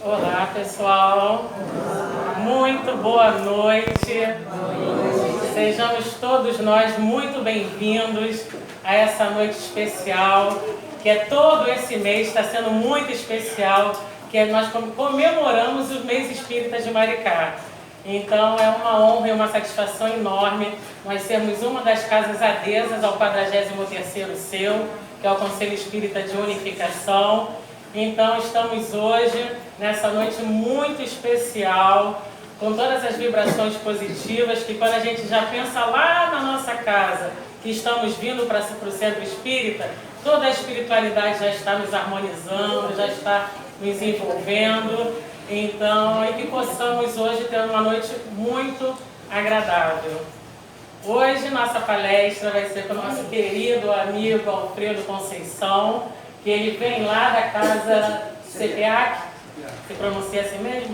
Olá, pessoal. Muito boa noite. Sejamos todos nós muito bem-vindos a essa noite especial, que é todo esse mês, está sendo muito especial, que nós comemoramos o mês espírita de Maricá. Então é uma honra e uma satisfação enorme nós sermos uma das casas adesas ao 43º seu, que é o Conselho Espírita de Unificação. Então estamos hoje, nessa noite muito especial, com todas as vibrações positivas, que quando a gente já pensa lá na nossa casa, que estamos vindo para o Centro Espírita, toda a espiritualidade já está nos harmonizando, já está nos envolvendo. Então, e que possamos hoje ter uma noite muito agradável. Hoje nossa palestra vai ser com o nosso querido amigo Alfredo Conceição, que ele vem lá da casa CPAC, se pronuncia assim mesmo?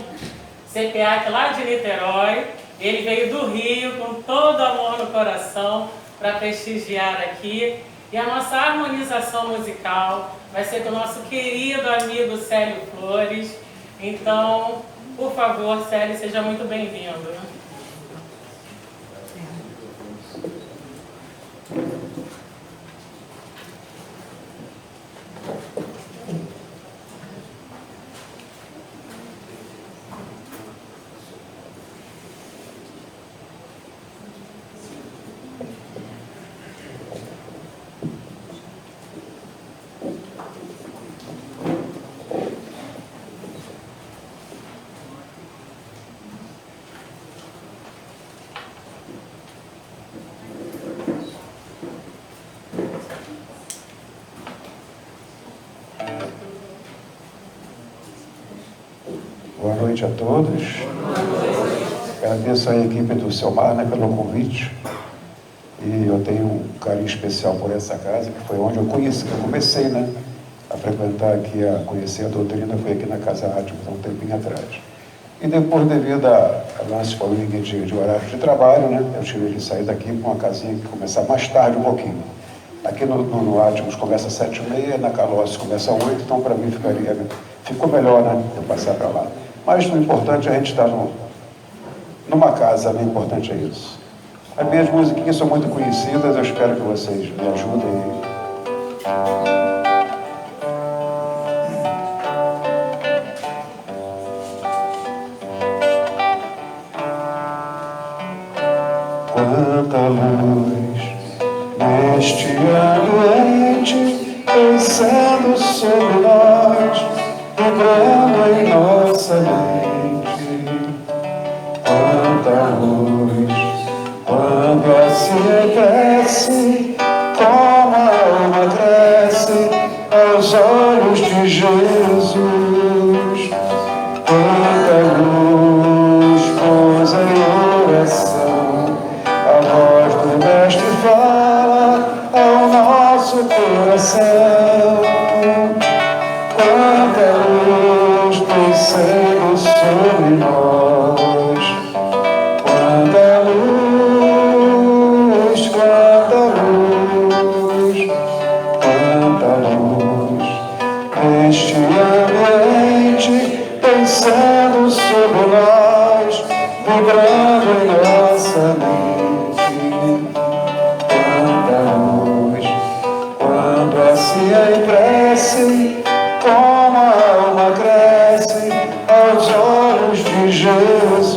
CPAC lá de Niterói. Ele veio do Rio com todo amor no coração para prestigiar aqui. E a nossa harmonização musical vai ser com o nosso querido amigo Célio Flores. Então, por favor, Célio, seja muito bem-vindo. Boa noite a todos. Agradeço a equipe do Selmar, pelo convite. E eu tenho um carinho especial por essa casa, que foi onde eu comecei, a frequentar aqui, a conhecer a doutrina, foi aqui na Casa Áticos, há um tempinho atrás. E depois, devido a lance de horário de trabalho, eu tive que sair daqui para uma casinha que começar mais tarde um pouquinho. Aqui no Áticos começa às 7h30, na Calócio começa às 8h, então para mim ficou melhor, eu passar para lá. Mas o importante é a gente estar numa casa, o importante é isso. As minhas musiquinhas são muito conhecidas, eu espero que vocês me ajudem. Quanta luz neste ambiente, pensando sobre nós, vibrando em nossa mente. Quanta luz, quando assim cresce, como a alma cresce aos olhos de Jesus. Quanta luz pousa em oração, a voz do Mestre fala ao nosso coração. Quanta luz descendo sobre nós, quanta luz, quanta luz, quanta luz, neste ambiente, pensando sobre nós, vibrando em nossa mente. Quanta luz, quando assim em prece, como a alma cresce aos olhos de Jesus.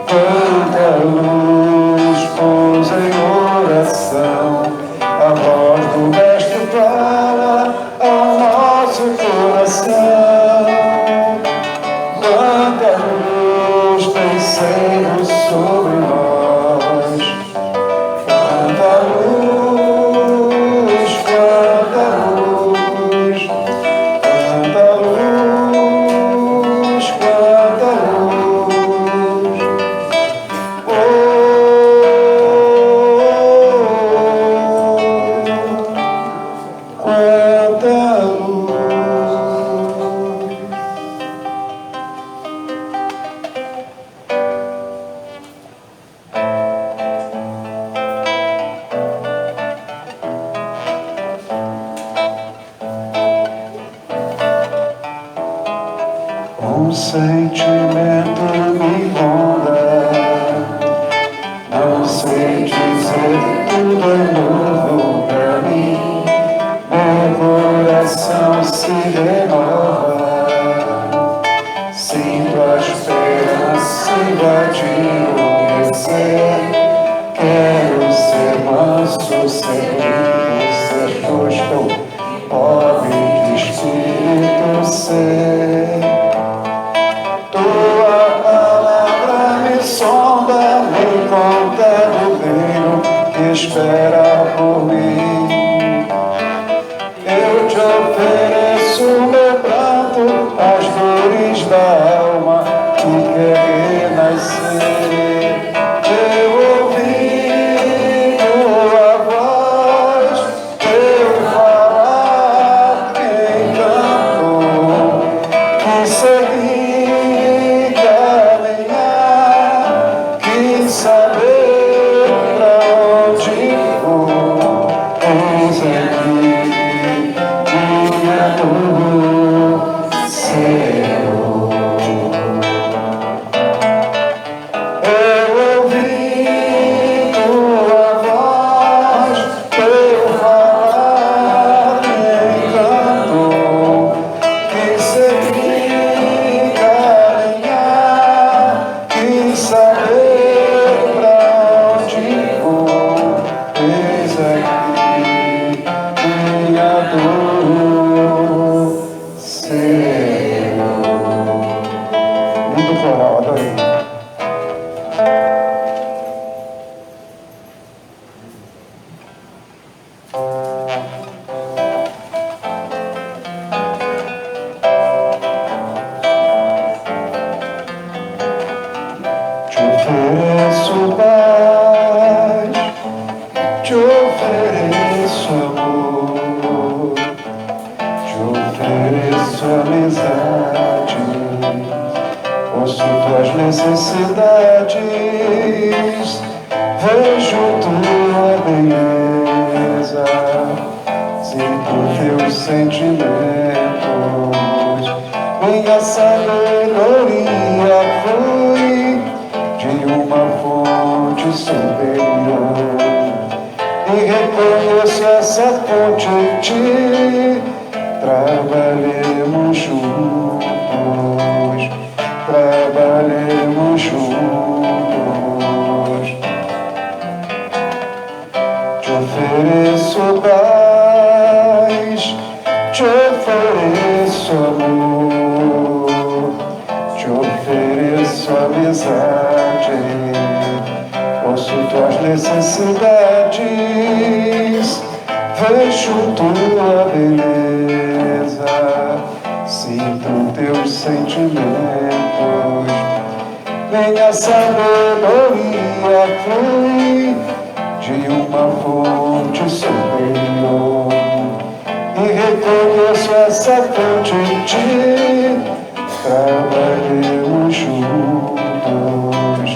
Quanta luz pousa em oração, a voz do Mestre fala ao nosso coração. Quanta luz descendo sobre nós, quanta luz, quanta luz, quanta luz, quanta luz. Quanta luz. Um sentimento me ronda, não sei dizer, tudo é novo pra mim. Meu coração se renova, sinto a esperança invadir o meu ser. Quero ser manso, ser livre, ser justo, pobre de espírito ser. Tua palavra me sonda, me conta do reino que espera por mim. Eu te ofereço meu pranto, as dores da alma que quer renascer. Eu ouvi tua voz, teu falar em canto, que segui caminhar, quis saber pra onde vou. Eis aqui minha luz, Senhor. Eu ouvi tua voz, teu falar em canto, que segui caminhar, quis saber pra onde vou. Eis aqui minha dor, Senhor. Lindo coral, adorei. Te ofereço paz, te ofereço amor, te ofereço amizade, ouço tuas necessidades, vejo tua beleza, sinto teus sentimentos, minha sabedoria flui de uma fonte superior, e reconheço essa fonte em ti. Trabalhemos juntos, trabalhemos juntos. Te ofereço paz, te ofereço amor, te ofereço amizade, ouço tuas necessidades, vejo tua beleza, sinto teus sentimentos, minha sabedoria flui de uma fonte superior, e reconheço essa fonte em ti. Trabalhemos juntos,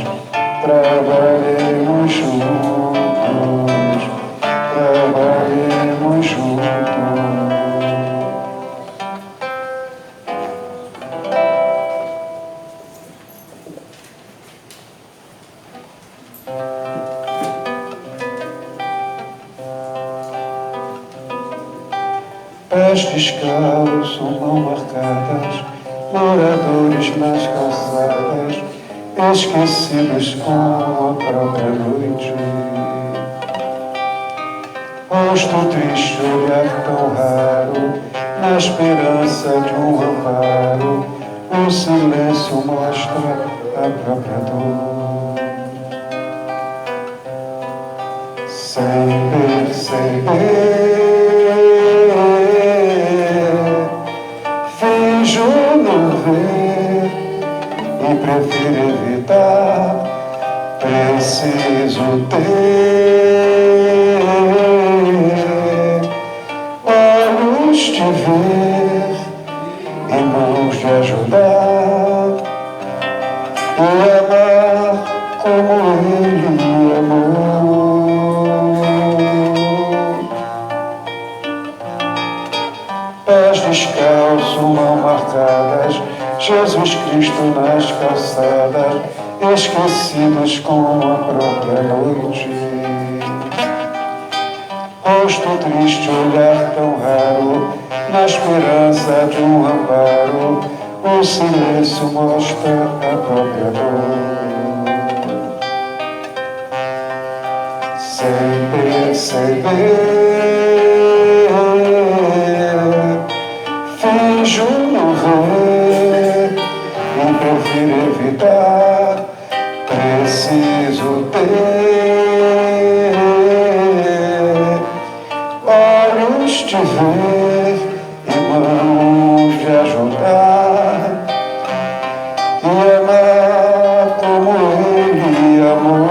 trabalhemos juntos, trabalhemos juntos. Pés descalços, mãos marcadas, moradores nas calçadas, esquecidos com a própria noite. Rosto triste, olhar tão raro, na esperança de um amparo, o silêncio mostra a própria dor. Sem perceber, finjo não ver e prefiro evitar. Preciso ter olhos de ver e mãos de ajudar, e amar como ele amou. Pés descalços, mãos marcadas, Jesus Cristo nas calçadas, esquecidos com a própria noite. Rosto triste, olhar tão raro, na esperança de um amparo, o silêncio mostra a própria dor. Sem perceber, finjo não ver e prefiro evitar. Preciso ter olhos de ver e mãos de ajudar e amar como Ele amou.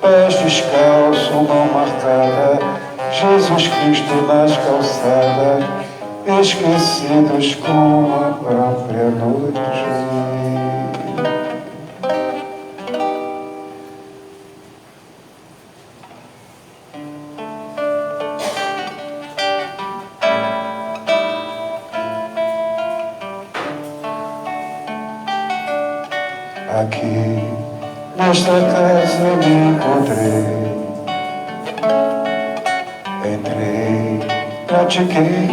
Pés descalço, mão marcada, Jesus Cristo nas calçadas, esquecidos com a própria noite. Aqui, nesta casa me encontrei, entrei, pratiquei.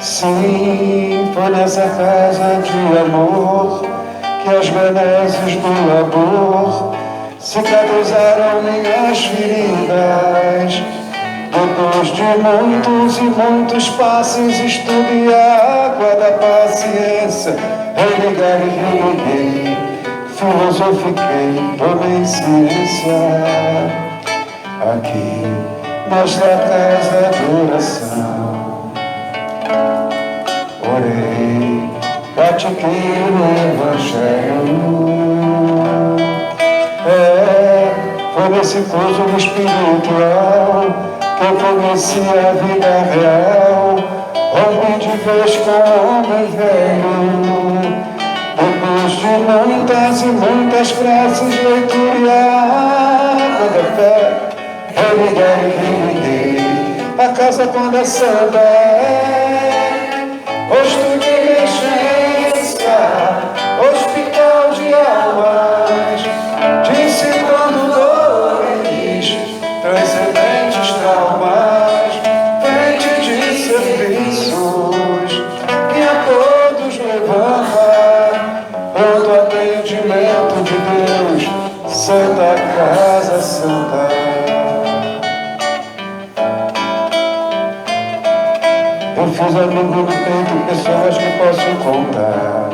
Sim, foi nessa casa de amor que as benesses do labor cicatrizaram minhas feridas. Depois de muitos e muitos passos, estudo e a água da paciência, religar e religuei, filosofiquei, tomei ciência. Aqui, nesta casa de oração, orei, pratiquei o Evangelho. Foi nesse curso espiritual que eu conheci a vida real, rompi de vez com o homem velho. Depois de muitas e muitas preces, leitura e a água da fé, religuei e religuei, a casa quando é santa é rosto de emergência, hospital de almas, dissipando dores, transcendentes traumas, frente de serviços que a todos levanta, pronto atendimento de Deus, Santa Casa Santa. Eu fiz amigo no peito, pessoas que posso contar.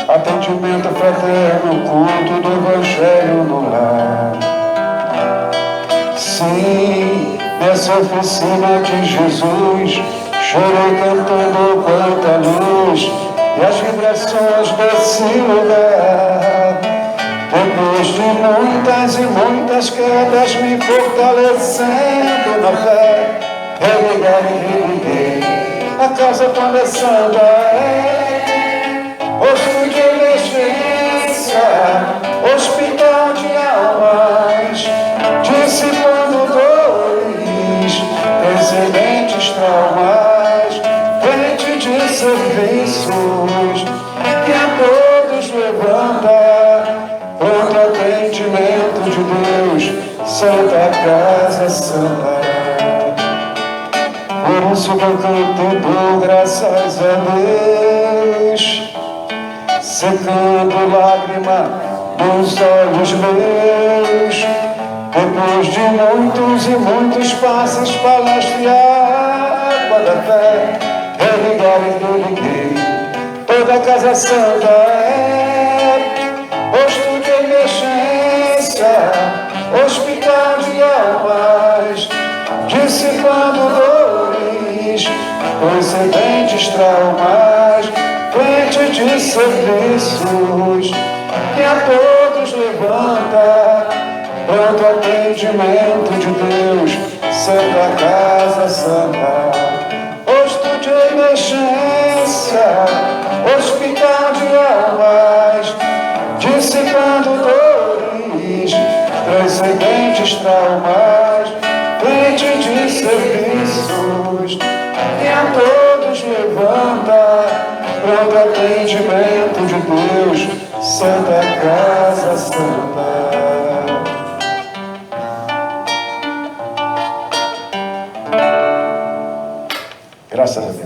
Atendimento fraterno, culto do Evangelho no lar. Sim, nessa oficina de Jesus, chorei cantando quanta luz e as vibrações desse lugar. Depois de muitas e muitas quedas, me fortalecendo na fé, religar e religuei, a casa quando é santa é rosto de emergência, hospital de almas, dissipando dores, excedentes traumas, frente de serviços que a todos levanta, pronto atendimento de Deus, Santa Casa Santa. Por isso que eu canto, dou graças a Deus, secando lágrima dos olhos meus. Depois de muitos e muitos passos, palestra a água da fé, religar e religuei, toda a casa santa é posto de emergência, hospital de almas, dissipando dores, concedentes traumas, frente de serviços que a todos levanta, pronto atendimento de Deus, Santa Casa Santa, posto de emergência, hospital de almas, dissipando dores, transcendentes almas, frente de serviços, e a todos levanta, pronto atendimento de Deus, Santa Casa Santa. Graças a Deus.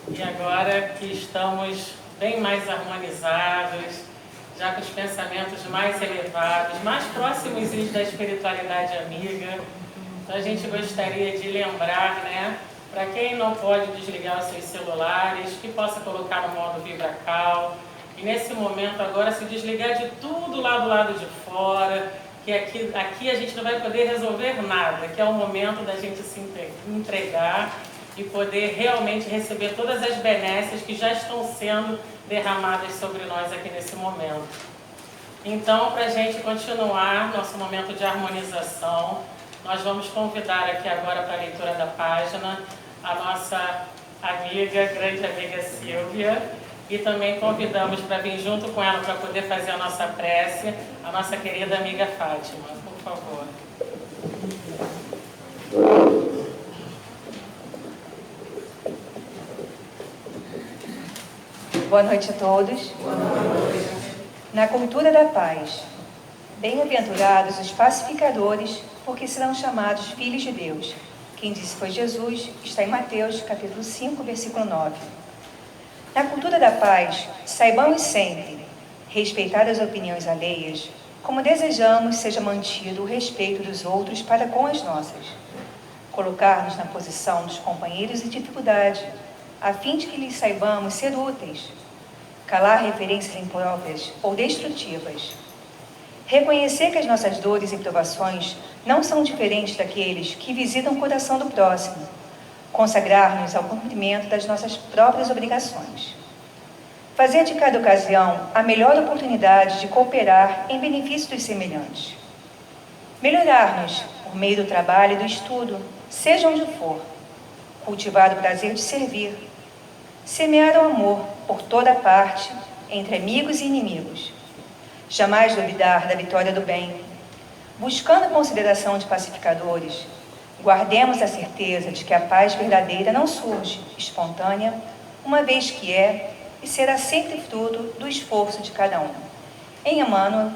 E agora que estamos bem mais harmonizados, já com os pensamentos mais elevados, mais próximos da espiritualidade amiga, então a gente gostaria de lembrar, né, para quem não pode desligar os seus celulares, que possa colocar no modo VibraCal, e nesse momento agora se desligar de tudo lá do lado de fora, que aqui a gente não vai poder resolver nada, que é o momento da gente se entregar e poder realmente receber todas as benécias que já estão sendo derramadas sobre nós aqui nesse momento. Então, para a gente continuar nosso momento de harmonização, nós vamos convidar aqui agora para a leitura da página a nossa amiga, grande amiga Silvia, e também convidamos para vir junto com ela para poder fazer a nossa prece, a nossa querida amiga Fátima, por favor. Boa noite a todos. Boa noite. Na cultura da paz, bem-aventurados os pacificadores, porque serão chamados filhos de Deus. Quem disse foi Jesus, está em Mateus, capítulo 5, versículo 9. Na cultura da paz, saibamos sempre respeitar as opiniões alheias, como desejamos seja mantido o respeito dos outros para com as nossas. Colocar-nos na posição dos companheiros em dificuldade, a fim de que lhes saibamos ser úteis. Calar referências impróprias ou destrutivas. Reconhecer que as nossas dores e provações não são diferentes daqueles que visitam o coração do próximo. Consagrar-nos ao cumprimento das nossas próprias obrigações. Fazer de cada ocasião a melhor oportunidade de cooperar em benefício dos semelhantes. Melhorar-nos por meio do trabalho e do estudo, seja onde for. Cultivar o prazer de servir. Semear o amor por toda parte, entre amigos e inimigos. Jamais duvidar da vitória do bem. Buscando a consideração de pacificadores, guardemos a certeza de que a paz verdadeira não surge espontânea, uma vez que é e será sempre fruto do esforço de cada um. Em Emmanuel,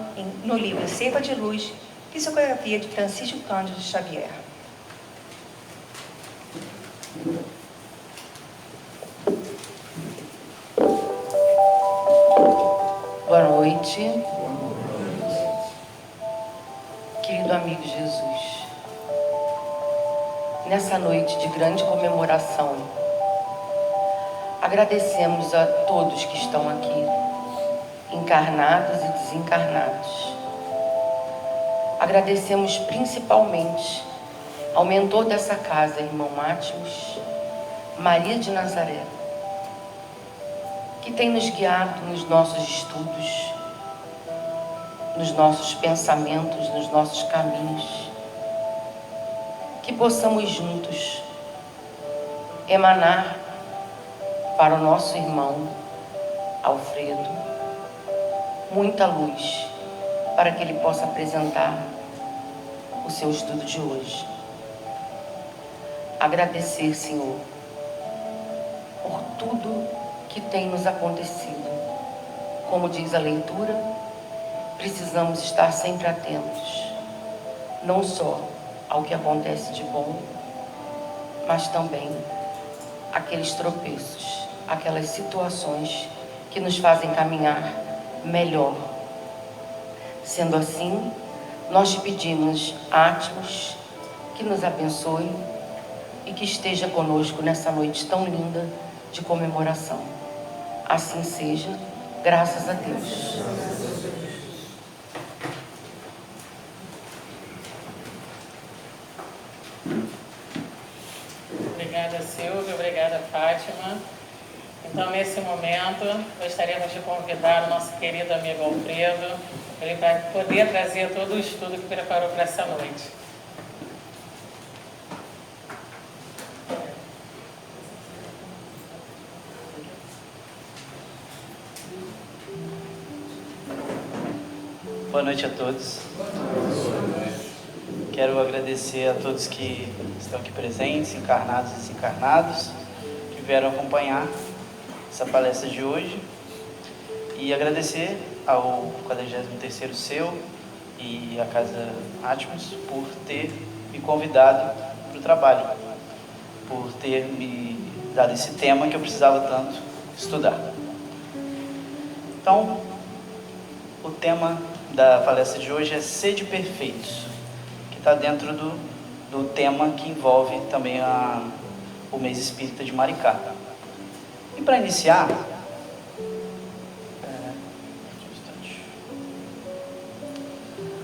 no livro Seiva de Luz, psicografia de Francisco Cândido Xavier. Boa noite. Querido amigo Jesus, nessa noite de grande comemoração, agradecemos a todos que estão aqui, encarnados e desencarnados. Agradecemos principalmente ao mentor dessa casa, irmão Mátimos, Maria de Nazaré, que tem nos guiado nos nossos estudos, nos nossos pensamentos, nos nossos caminhos. Que possamos juntos emanar para o nosso irmão Alfredo muita luz, para que ele possa apresentar o seu estudo de hoje. Agradecer, Senhor, por tudo que tem nos acontecido. Como diz a leitura, precisamos estar sempre atentos, não só ao que acontece de bom, mas também aqueles tropeços, aquelas situações que nos fazem caminhar melhor. Sendo assim, nós te pedimos, Atmos, que nos abençoe e que esteja conosco nessa noite tão linda de comemoração. Assim seja, graças a Deus. Obrigada. Obrigada, Silvia. Obrigada, Fátima. Então, nesse momento, gostaríamos de convidar o nosso querido amigo Alfredo, ele vai poder trazer todo o estudo que preparou para essa noite. Boa noite a todos. Quero agradecer a todos que estão aqui presentes, encarnados e desencarnados, que vieram acompanhar essa palestra de hoje, e agradecer ao 43º Seu e à Casa Atmos por ter me convidado para o trabalho, por ter me dado esse tema que eu precisava tanto estudar. Então, o tema da palestra de hoje é Sede Perfeitos, que está dentro do tema que envolve também o mês espírita de Maricá. E para iniciar,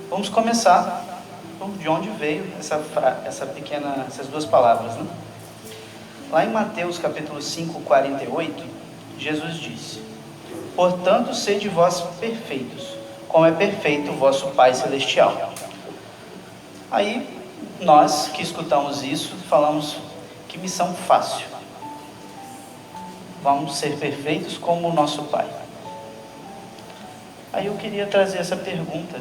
vamos começar de onde veio essas duas palavras, né? Lá em Mateus capítulo 5, 48, Jesus disse: portanto, sede vós perfeitos, como é perfeito o vosso Pai Celestial. Aí, nós que escutamos isso, falamos: que missão fácil. Vamos ser perfeitos como o nosso Pai. Aí eu queria trazer essa pergunta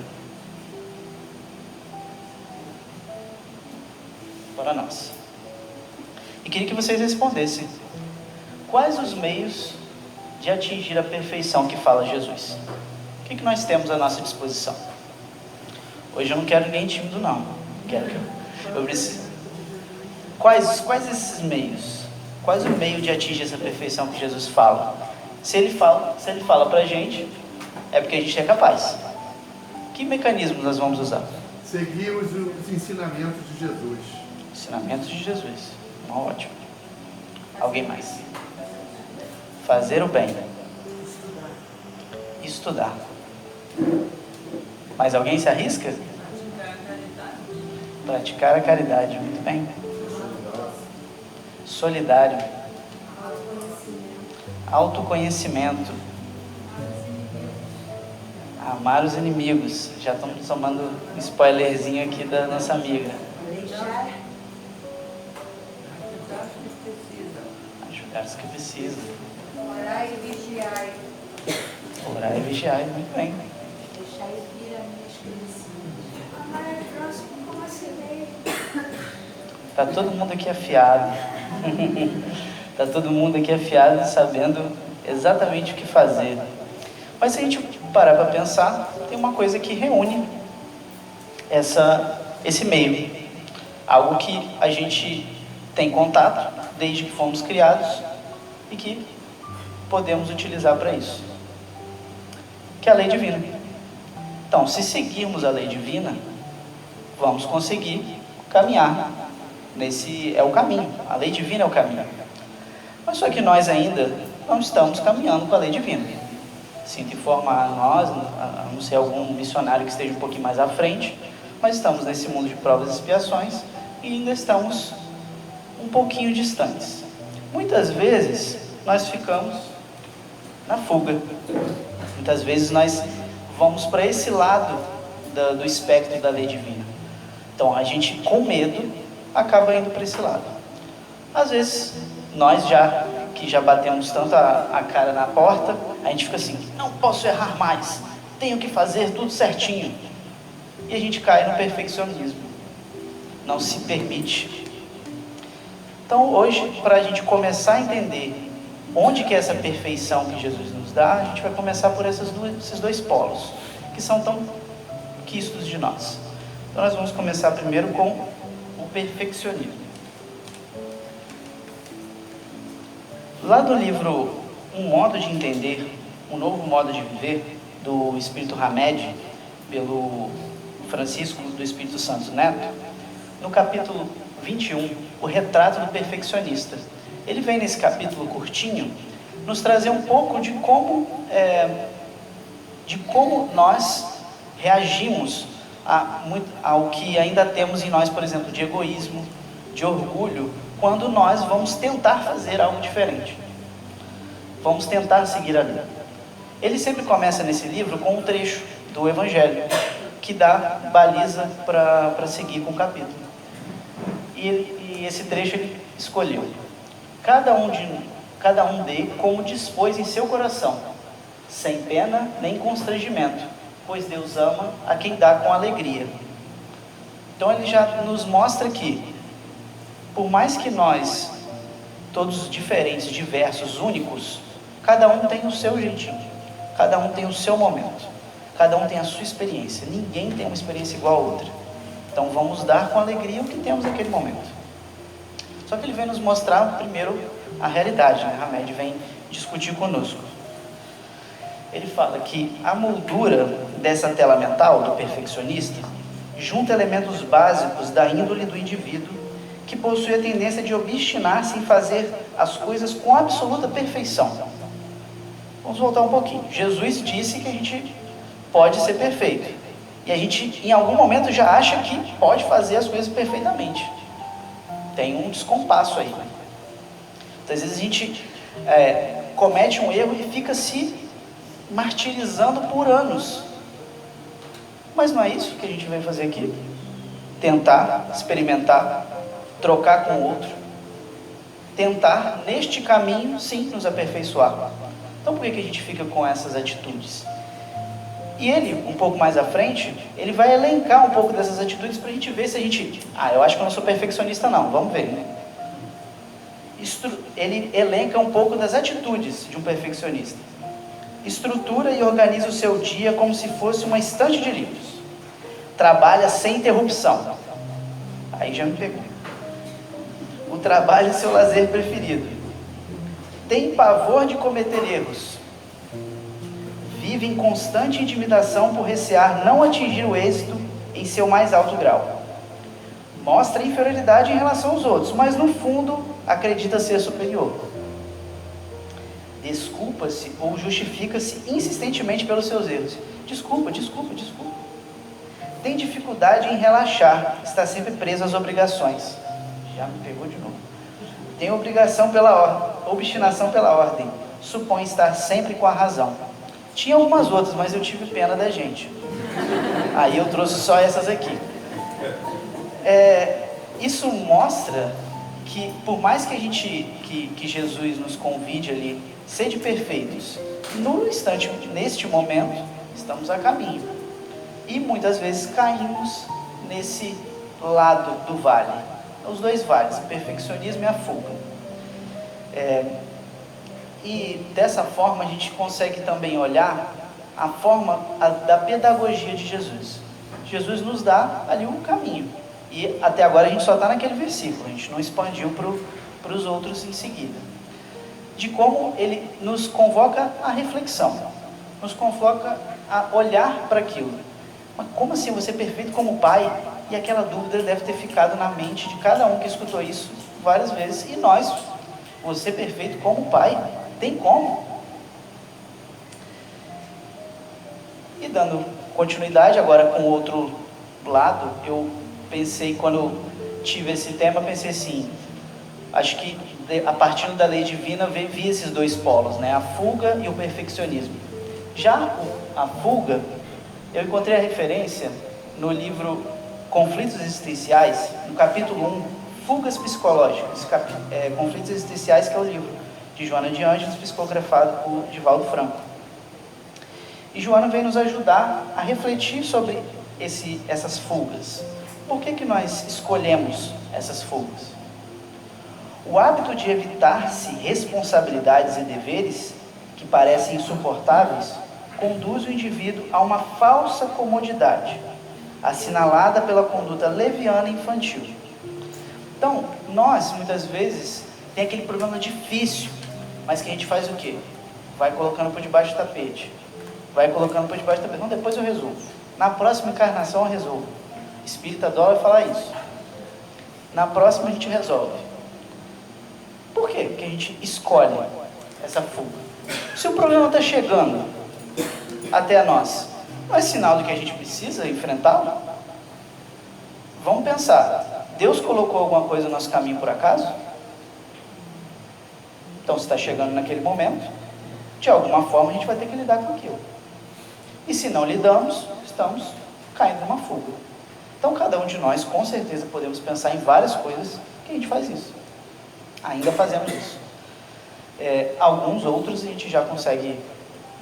para nós. E queria que vocês respondessem: quais os meios de atingir a perfeição que fala Jesus? O que nós temos à nossa disposição? Hoje eu não quero ninguém tímido, não. Eu preciso. Quais esses meios? Quais o meio de atingir essa perfeição que Jesus fala? Se ele fala para a gente, é porque a gente é capaz. Que mecanismos nós vamos usar? Seguir os ensinamentos de Jesus. Ensinamentos de Jesus. Ótimo. Alguém mais? Fazer o bem. Estudar. Mais alguém se arrisca? Praticar a caridade. Muito bem. Solidário. Autoconhecimento. Amar os inimigos. Já estamos tomando um spoilerzinho aqui da nossa amiga. Ajudar os que precisam. Orar e vigiar. Orar e vigiar, muito bem. Deixar vir a minha escrevecinha. Amar é próximo como a semeia. Está todo mundo aqui afiado. Está todo mundo aqui afiado, sabendo exatamente o que fazer. Mas se a gente parar para pensar, tem uma coisa que reúne esse meio. Algo que a gente tem contato desde que fomos criados e que podemos utilizar para isso, que é a lei divina. Então, se seguirmos a lei divina, vamos conseguir caminhar nesse, é o caminho, a lei divina é o caminho. Mas só que nós ainda não estamos caminhando com a lei divina. Sinto informar nós, a não ser algum missionário que esteja um pouquinho mais à frente, mas estamos nesse mundo de provas e expiações e ainda estamos um pouquinho distantes. Muitas vezes nós ficamos na fuga. Muitas vezes nós vamos para esse lado do espectro da lei divina. Então a gente, com medo, acaba indo para esse lado. Às vezes nós que já batemos tanto a cara na porta, a gente fica assim: não posso errar mais, tenho que fazer tudo certinho. E a gente cai no perfeccionismo, não se permite. Então hoje, para a gente começar a entender onde que é essa perfeição que Jesus nos dá, a gente vai começar por esses dois polos, que são tão quistos de nós. Então nós vamos começar primeiro com o perfeccionismo. Lá do livro Um Modo de Entender, Um Novo Modo de Viver, do Espírito Hamed, pelo Francisco do Espírito Santo Neto, no capítulo 21, o retrato do perfeccionista. Ele vem nesse capítulo curtinho nos trazer um pouco de como nós reagimos ao que ainda temos em nós, por exemplo, de egoísmo, de orgulho quando nós vamos tentar fazer algo diferente. Vamos tentar seguir a lei. Ele sempre começa nesse livro com um trecho do Evangelho, que dá baliza para seguir com o capítulo. E esse trecho ele escolheu. Cada um dê como dispôs em seu coração, sem pena nem constrangimento, pois Deus ama a quem dá com alegria. Então ele já nos mostra que, por mais que nós, todos diferentes, diversos, únicos, cada um tem o seu jeitinho, cada um tem o seu momento, cada um tem a sua experiência, ninguém tem uma experiência igual a outra. Então vamos dar com alegria o que temos naquele momento. Só que ele vem nos mostrar primeiro a realidade, né? Hamed vem discutir conosco. Ele fala que a moldura dessa tela mental do perfeccionista junta elementos básicos da índole do indivíduo que possui a tendência de obstinar-se em fazer as coisas com absoluta perfeição. Vamos voltar um pouquinho. Jesus disse que a gente pode ser perfeito. E a gente, em algum momento, já acha que pode fazer as coisas perfeitamente. Tem um descompasso aí. Então, às vezes a gente comete um erro e fica se martirizando por anos. Mas não é isso que a gente veio fazer aqui? Tentar, experimentar, trocar com o outro. Tentar, neste caminho, sim, nos aperfeiçoar. Então, por que a gente fica com essas atitudes? E ele, um pouco mais à frente, ele vai elencar um pouco dessas atitudes para a gente ver se a gente... eu acho que eu não sou perfeccionista não, vamos ver, né? Ele elenca um pouco das atitudes de um perfeccionista. Estrutura e organiza o seu dia como se fosse uma estante de livros. Trabalha sem interrupção. Aí já me pegou. O trabalho é seu lazer preferido. Tem pavor de cometer erros. Vive em constante intimidação por recear não atingir o êxito em seu mais alto grau. Mostra inferioridade em relação aos outros, mas no fundo acredita ser superior. Desculpa-se ou justifica-se insistentemente pelos seus erros. Desculpa. Tem dificuldade em relaxar, está sempre preso às obrigações. Já me pegou de novo. Tem obstinação pela ordem. Supõe estar sempre com a razão. Tinha algumas outras, mas eu tive pena da gente. Aí eu trouxe só essas aqui. Isso mostra que, por mais que que Jesus nos convide ali, sede perfeitos, no instante, neste momento, estamos a caminho. E muitas vezes caímos nesse lado do vale. Os dois vales, o perfeccionismo e a fuga. E dessa forma a gente consegue também olhar a forma da pedagogia de Jesus. Jesus nos dá ali um caminho. E até agora a gente só está naquele versículo, a gente não expandiu para os outros em seguida. De como ele nos convoca à reflexão, nos convoca a olhar para aquilo. Mas como assim você é perfeito como pai? E aquela dúvida deve ter ficado na mente de cada um que escutou isso várias vezes. E nós, você é perfeito como pai? Tem como? E dando continuidade agora com o outro lado, eu pensei, quando eu tive esse tema, pensei assim, acho que a partir da lei divina vi esses dois polos, né? A fuga e o perfeccionismo. Já a fuga, eu encontrei a referência no livro Conflitos Existenciais, no capítulo 1, Fugas Psicológicas, Conflitos Existenciais, que é o livro de Joana de Ângeles, psicografado por Divaldo Franco. E Joana vem nos ajudar a refletir sobre essas fugas. Por que nós escolhemos essas fugas? O hábito de evitar-se responsabilidades e deveres que parecem insuportáveis conduz o indivíduo a uma falsa comodidade, assinalada pela conduta leviana e infantil. Então, nós, muitas vezes, tem aquele problema difícil, mas que a gente faz o quê? Vai colocando por debaixo do tapete. Não, depois eu resolvo. Na próxima encarnação eu resolvo. Espírita adora falar isso. Na próxima a gente resolve. Por quê? Porque a gente escolhe essa fuga. Se o problema está chegando até nós, não é sinal de que a gente precisa enfrentá-lo? Vamos pensar. Deus colocou alguma coisa no nosso caminho por acaso? Então, se está chegando naquele momento, de alguma forma a gente vai ter que lidar com aquilo. E se não lidamos, estamos caindo numa fuga. Então, cada um de nós, com certeza, podemos pensar em várias coisas que a gente faz isso. Ainda fazemos isso. Alguns outros a gente já consegue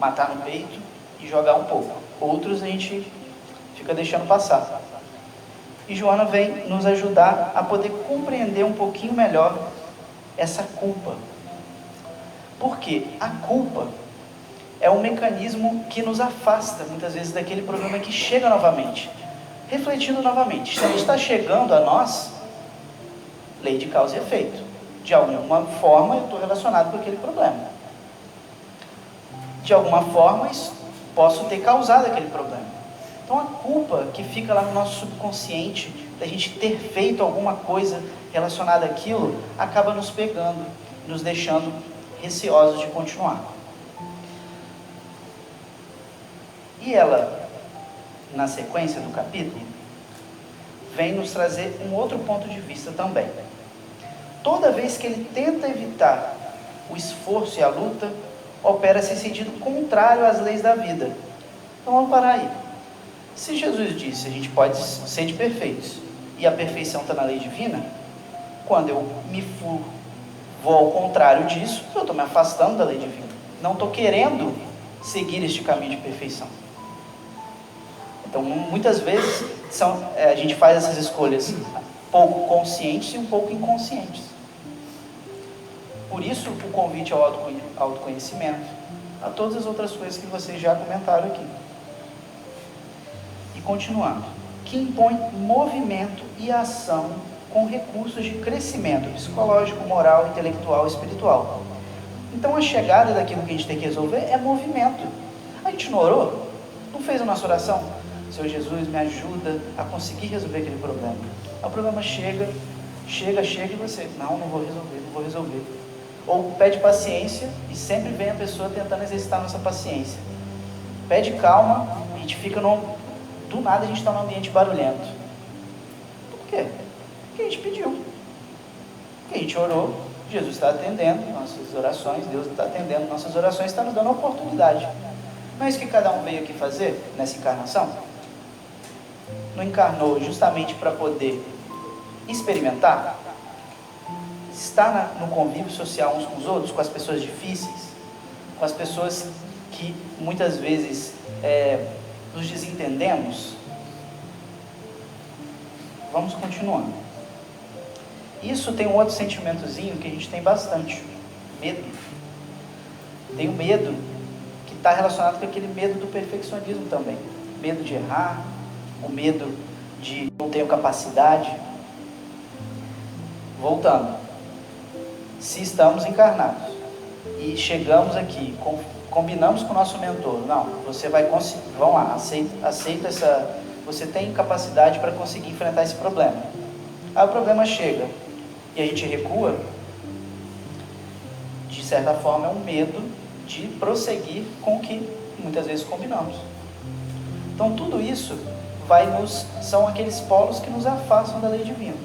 matar no peito e jogar um pouco. Outros a gente fica deixando passar. E Joana vem nos ajudar a poder compreender um pouquinho melhor essa culpa. Porque a culpa é um mecanismo que nos afasta, muitas vezes, daquele problema que chega novamente. Refletindo novamente, se a gente está chegando a nós, lei de causa e efeito. De alguma forma eu estou relacionado com aquele problema. De alguma forma posso ter causado aquele problema. Então a culpa que fica lá no nosso subconsciente, da gente ter feito alguma coisa relacionada àquilo, acaba nos pegando, nos deixando receosos de continuar. E ela, na sequência do capítulo, vem nos trazer um outro ponto de vista também. Toda vez que ele tenta evitar o esforço e a luta, opera-se em sentido contrário às leis da vida. Então vamos parar aí. Se Jesus disse, a gente pode ser de perfeitos, e a perfeição está na lei divina, quando eu vou ao contrário disso, eu estou me afastando da lei divina. Não estou querendo seguir este caminho de perfeição. Então, muitas vezes, a gente faz essas escolhas pouco conscientes e um pouco inconscientes. Por isso, o convite ao autoconhecimento, a todas as outras coisas que vocês já comentaram aqui. E continuando, que impõe movimento e ação com recursos de crescimento psicológico, moral, intelectual e espiritual. Então, a chegada daquilo que a gente tem que resolver é movimento. A gente não orou? Não fez a nossa oração? Senhor Jesus, me ajuda a conseguir resolver aquele problema. O problema chega e você, não vou resolver. Ou pede paciência e sempre vem a pessoa tentando exercitar a nossa paciência. Pede calma, a gente fica do nada a gente está num ambiente barulhento. Por quê? Porque a gente pediu. Porque a gente orou, Jesus está atendendo nossas orações, Deus está atendendo nossas orações, está nos dando a oportunidade. Não é isso que cada um veio aqui fazer nessa encarnação? Não encarnou justamente para poder experimentar? Estar no convívio social uns com os outros, com as pessoas difíceis, com as pessoas que muitas vezes nos desentendemos? Vamos continuando. Isso tem um outro sentimentozinho que a gente tem bastante, medo. Tem o medo que está relacionado com aquele medo do perfeccionismo também. Medo de errar, o medo de não ter capacidade. Voltando. Se estamos encarnados e chegamos aqui, combinamos com o nosso mentor, não, você vai conseguir, vamos lá, aceita essa, você tem capacidade para conseguir enfrentar esse problema. Aí o problema chega e a gente recua, de certa forma é um medo de prosseguir com o que muitas vezes combinamos. Então tudo isso são aqueles polos que nos afastam da lei divina.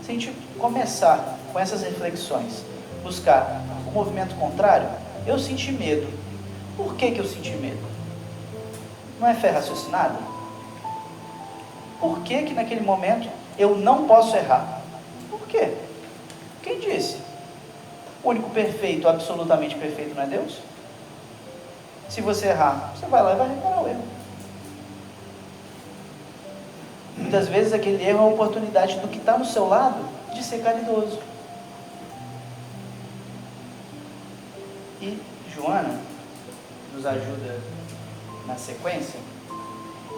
Se a gente começar com essas reflexões, buscar o movimento contrário, eu senti medo. Por que eu senti medo? Não é fé raciocinada? Por que naquele momento eu não posso errar? Por quê? Quem disse? O único perfeito, absolutamente perfeito, não é Deus? Se você errar, você vai lá e vai reparar o erro. Muitas vezes aquele erro é a oportunidade do que está no seu lado de ser caridoso. E Joana nos ajuda na sequência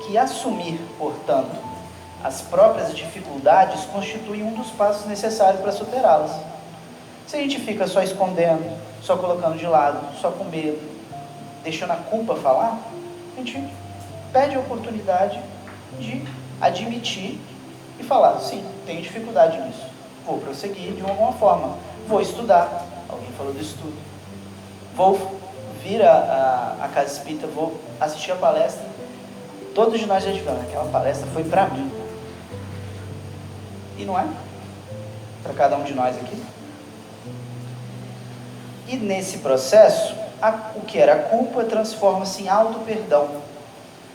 que assumir, portanto, as próprias dificuldades constitui um dos passos necessários para superá-las. Se a gente fica só escondendo, só colocando de lado, só com medo, deixando a culpa falar, a gente perde a oportunidade de admitir e falar, sim, tenho dificuldade nisso, vou prosseguir de alguma forma, vou estudar, alguém falou do estudo, vou vir a casa espírita, vou assistir a palestra. Todos nós já tivemos, aquela palestra foi para mim. E não é? para cada um de nós aqui. E nesse processo, o que era culpa transforma-se em auto-perdão.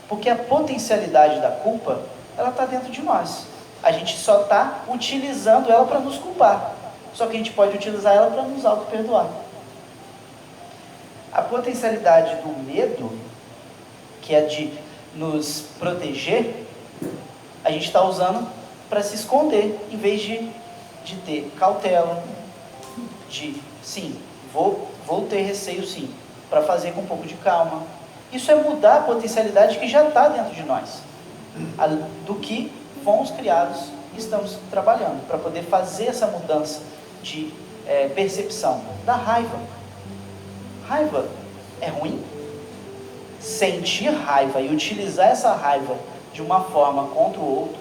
Porque a potencialidade da culpa, ela está dentro de nós. A gente só está utilizando ela para nos culpar. Só que a gente pode utilizar ela para nos auto-perdoar. A potencialidade do medo, que é de nos proteger, a gente está usando para se esconder, em vez de ter cautela, de, sim, vou ter receio sim, para fazer com um pouco de calma. Isso é mudar a potencialidade que já está dentro de nós, do que fomos criados e estamos trabalhando, para poder fazer essa mudança de percepção da raiva. Raiva é ruim? Sentir raiva e utilizar essa raiva de uma forma contra o outro,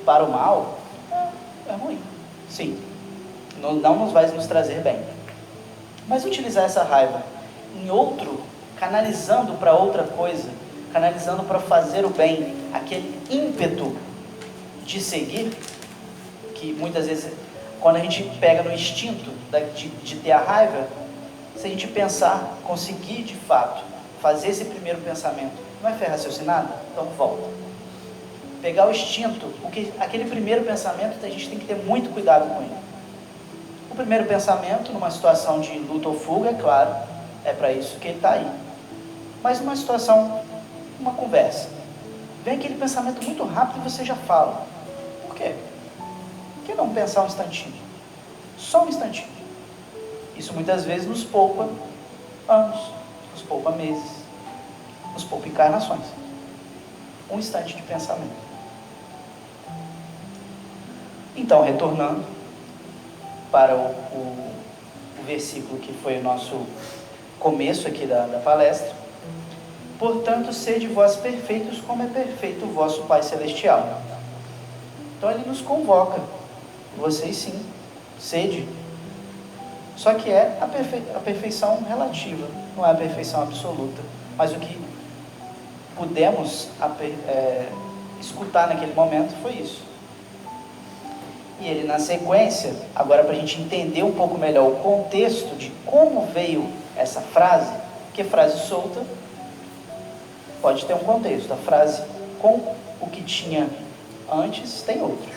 para o mal, é ruim. Sim, não nos vai nos trazer bem. Mas utilizar essa raiva em outro, canalizando para outra coisa, canalizando para fazer o bem, aquele ímpeto de seguir, que muitas vezes, quando a gente pega no instinto de ter a raiva, se a gente pensar, conseguir de fato fazer esse primeiro pensamento, não é fé raciocinada? Então volta. Pegar o instinto, aquele primeiro pensamento, a gente tem que ter muito cuidado com ele. O primeiro pensamento, numa situação de luta ou fuga, é claro, é para isso que ele está aí. Mas numa situação, uma conversa, vem aquele pensamento muito rápido e você já fala. Por quê? Por que não pensar um instantinho? Só um instantinho. Isso muitas vezes nos poupa anos, nos poupa meses, nos poupa encarnações. Um instante de pensamento. Então, retornando para o versículo que foi o nosso começo aqui da palestra. Portanto, sede vós perfeitos, como é perfeito o vosso Pai Celestial. Então, ele nos convoca. Vocês sim, sede. Só que é a perfeição relativa, não é a perfeição absoluta. Mas o que pudemos escutar naquele momento foi isso. E ele, na sequência, agora para a gente entender um pouco melhor o contexto de como veio essa frase, porque frase solta pode ter um contexto. A frase com o que tinha antes tem outro.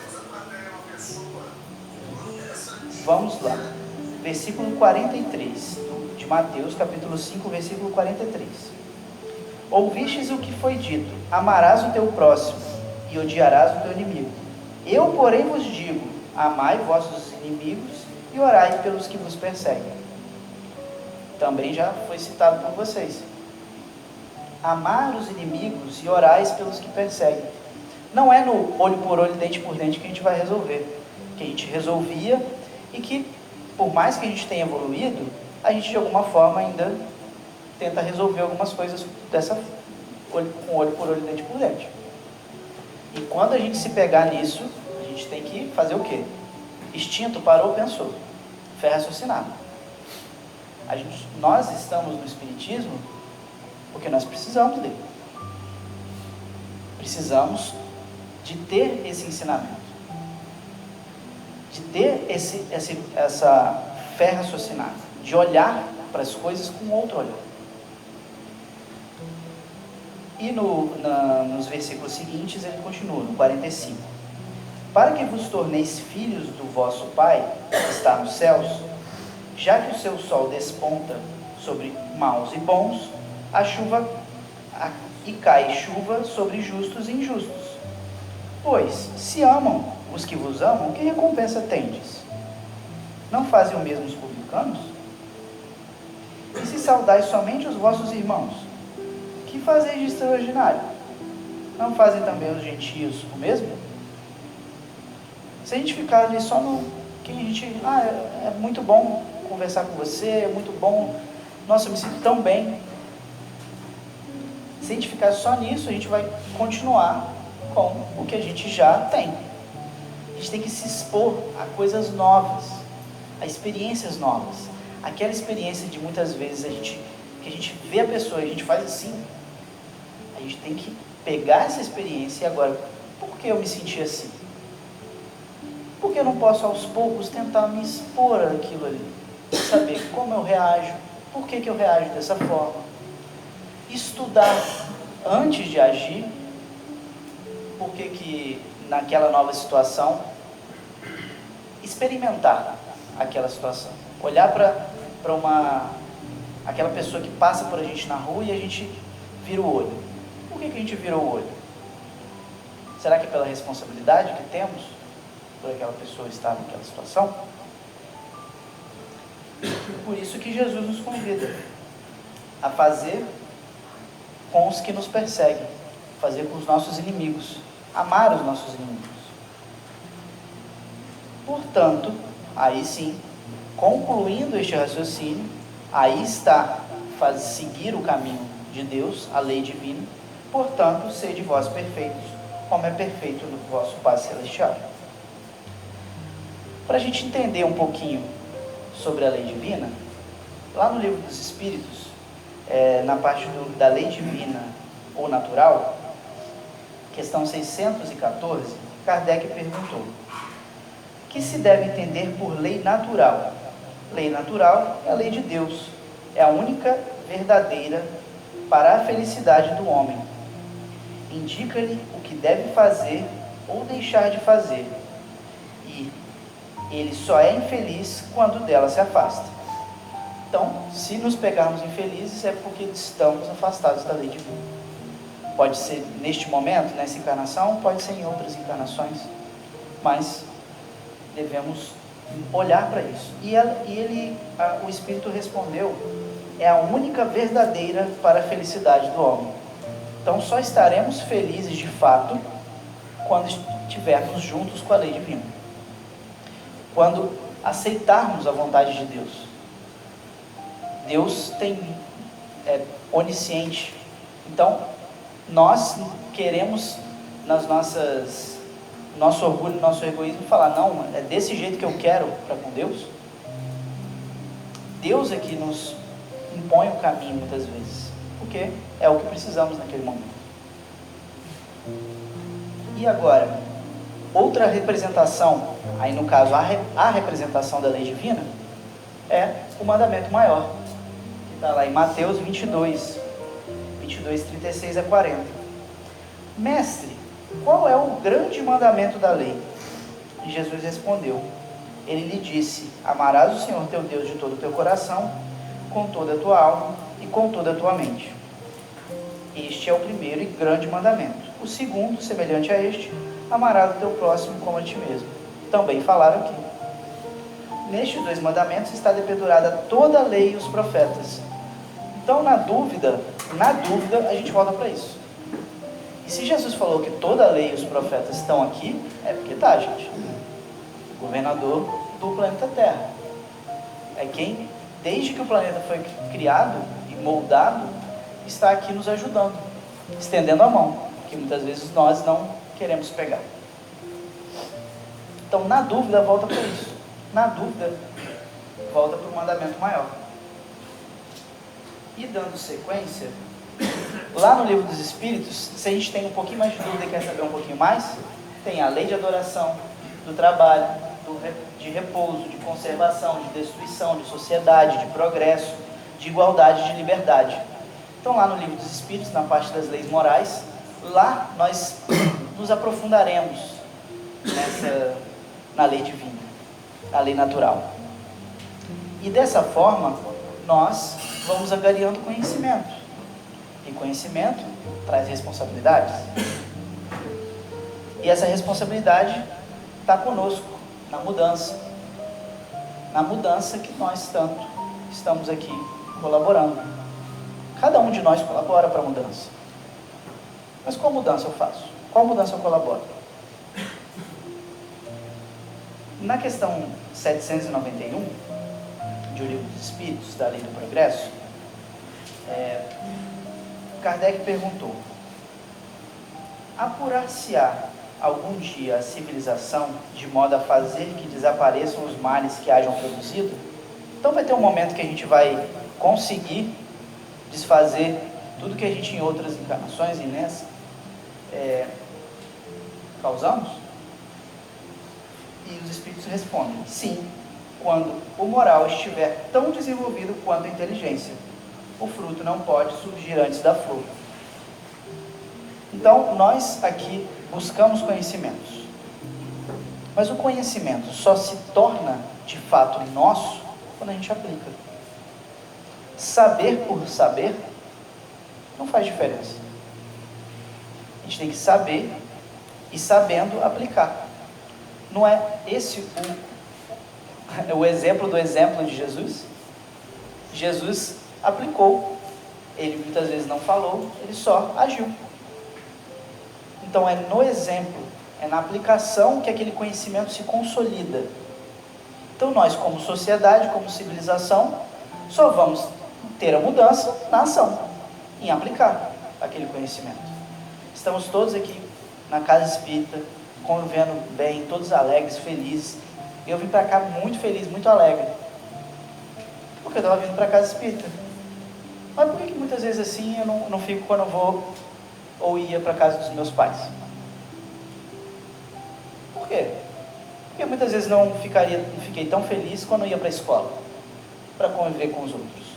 Vamos lá. Versículo 43, de Mateus, capítulo 5, versículo 43. Ouvistes o que foi dito: amarás o teu próximo e odiarás o teu inimigo. Eu, porém, vos digo: amai vossos inimigos e orai pelos que vos perseguem. Também já foi citado por vocês. Amar os inimigos e orais pelos que perseguem. Não é no olho por olho, dente por dente que a gente vai resolver. Que a gente resolvia e que, por mais que a gente tenha evoluído, a gente de alguma forma ainda tenta resolver algumas coisas com olho por olho, dente por dente. E quando a gente se pegar nisso, a gente tem que fazer o quê? Instinto, parou, pensou. Fé raciocinada. Nós estamos no Espiritismo porque nós precisamos dele. Precisamos de ter esse ensinamento. De ter essa fé raciocinada. De olhar para as coisas com outro olhar. E nos versículos seguintes ele continua, no 45. Para que vos torneis filhos do vosso Pai, que está nos céus, já que o seu sol desponta sobre maus e bons, e cai chuva sobre justos e injustos. Pois, se amam os que vos amam, que recompensa tendes? Não fazem o mesmo os publicanos? E se saudais somente os vossos irmãos, que fazeis de extraordinário? Não fazem também os gentios o mesmo? Se a gente ficar ali só no que a gente... é muito bom conversar com você, é muito bom... Nossa, eu me sinto tão bem. Se a gente ficar só nisso, a gente vai continuar com o que a gente já tem. A gente tem que se expor a coisas novas, a experiências novas. Aquela experiência de muitas vezes que a gente vê a pessoa e a gente faz assim. A gente tem que pegar essa experiência e agora, por que eu me senti assim? Por que eu não posso aos poucos tentar me expor àquilo ali? Saber como eu reajo, por que eu reajo dessa forma. Estudar antes de agir, por que naquela nova situação, experimentar aquela situação. Olhar para aquela pessoa que passa por a gente na rua e a gente vira o olho. Por que a gente virou o olho? Será que é pela responsabilidade que temos por aquela pessoa estar naquela situação? Por isso que Jesus nos convida a fazer com os que nos perseguem, fazer com os nossos inimigos, amar os nossos inimigos. Portanto, aí sim, concluindo este raciocínio, aí está seguir o caminho de Deus, a lei divina. Portanto, sede vós perfeitos, como é perfeito o vosso Pai Celestial. Para a gente entender um pouquinho sobre a lei divina, lá no Livro dos Espíritos, na parte da lei divina ou natural, questão 614, Kardec perguntou: o que se deve entender por lei natural? Lei natural é a lei de Deus, é a única verdadeira para a felicidade do homem. Indica-lhe o que deve fazer ou deixar de fazer, e ele só é infeliz quando dela se afasta. Então, se nos pegarmos infelizes, é porque estamos afastados da lei divina. Pode ser neste momento, nessa encarnação, pode ser em outras encarnações, mas devemos olhar para isso. O Espírito respondeu: é a única verdadeira para a felicidade do homem. Então, só estaremos felizes de fato quando estivermos juntos com a lei divina. Quando aceitarmos a vontade de Deus. Deus é onisciente. Então, nós queremos, nosso orgulho, nosso egoísmo, falar: não, é desse jeito que eu quero para com Deus. Deus é que nos impõe o caminho muitas vezes, porque é o que precisamos naquele momento. E agora, outra representação, aí no caso a representação da lei divina, é o mandamento maior, que está lá em Mateus 22, 36 a 40. Mestre, qual é o grande mandamento da lei? E Jesus respondeu, ele lhe disse: amarás o Senhor teu Deus de todo o teu coração, com toda a tua alma e com toda a tua mente. Este é o primeiro e grande mandamento. O segundo, semelhante a este: amarás o teu próximo como a ti mesmo. Também falaram aqui. Nestes dois mandamentos está dependurada toda a lei e os profetas. Então, na dúvida, a gente volta para isso. E se Jesus falou que toda a lei e os profetas estão aqui, é porque está, gente. O governador do planeta Terra. É quem, desde que o planeta foi criado e moldado, está aqui nos ajudando, estendendo a mão, que muitas vezes nós não queremos pegar. Então, na dúvida, volta para isso. Na dúvida, volta para o mandamento maior. E dando sequência, lá no Livro dos Espíritos, se a gente tem um pouquinho mais de dúvida e quer saber um pouquinho mais, tem a lei de adoração, do trabalho, de repouso, de conservação, de destruição, de sociedade, de progresso, de igualdade, de liberdade. Então, lá no Livro dos Espíritos, na parte das leis morais, lá nós nos aprofundaremos na lei divina, na lei natural. E dessa forma, nós vamos angariando conhecimento. E conhecimento traz responsabilidades. E essa responsabilidade está conosco, na mudança. Na mudança que nós tanto estamos aqui colaborando. Cada um de nós colabora para a mudança. Mas qual mudança eu faço? Qual mudança eu colaboro? Na questão 791, de O Livro dos Espíritos, da Lei do Progresso, Kardec perguntou: apurar-se-á algum dia a civilização de modo a fazer que desapareçam os males que hajam produzido? Então vai ter um momento que a gente vai conseguir desfazer tudo que a gente em outras encarnações e nessa causamos? E os espíritos respondem: sim, quando o moral estiver tão desenvolvido quanto a inteligência. O fruto não pode surgir antes da flor. Então, nós aqui buscamos conhecimentos. Mas o conhecimento só se torna, de fato, nosso quando a gente aplica. Saber por saber não faz diferença. A gente tem que saber e, sabendo, aplicar. Não é esse o exemplo do exemplo de Jesus? Jesus aplicou. Ele muitas vezes não falou, ele só agiu. Então é no exemplo, é na aplicação que aquele conhecimento se consolida. Então nós, como sociedade, como civilização, só vamos ter a mudança na ação, em aplicar aquele conhecimento. Estamos todos aqui na casa espírita, convivendo bem, todos alegres, felizes. Eu vim para cá muito feliz, muito alegre, porque eu estava vindo para a casa espírita. Mas por que muitas vezes assim eu não fico quando eu vou ou ia para a casa dos meus pais? Por quê? Porque muitas vezes não fiquei tão feliz quando eu ia para a escola, para conviver com os outros,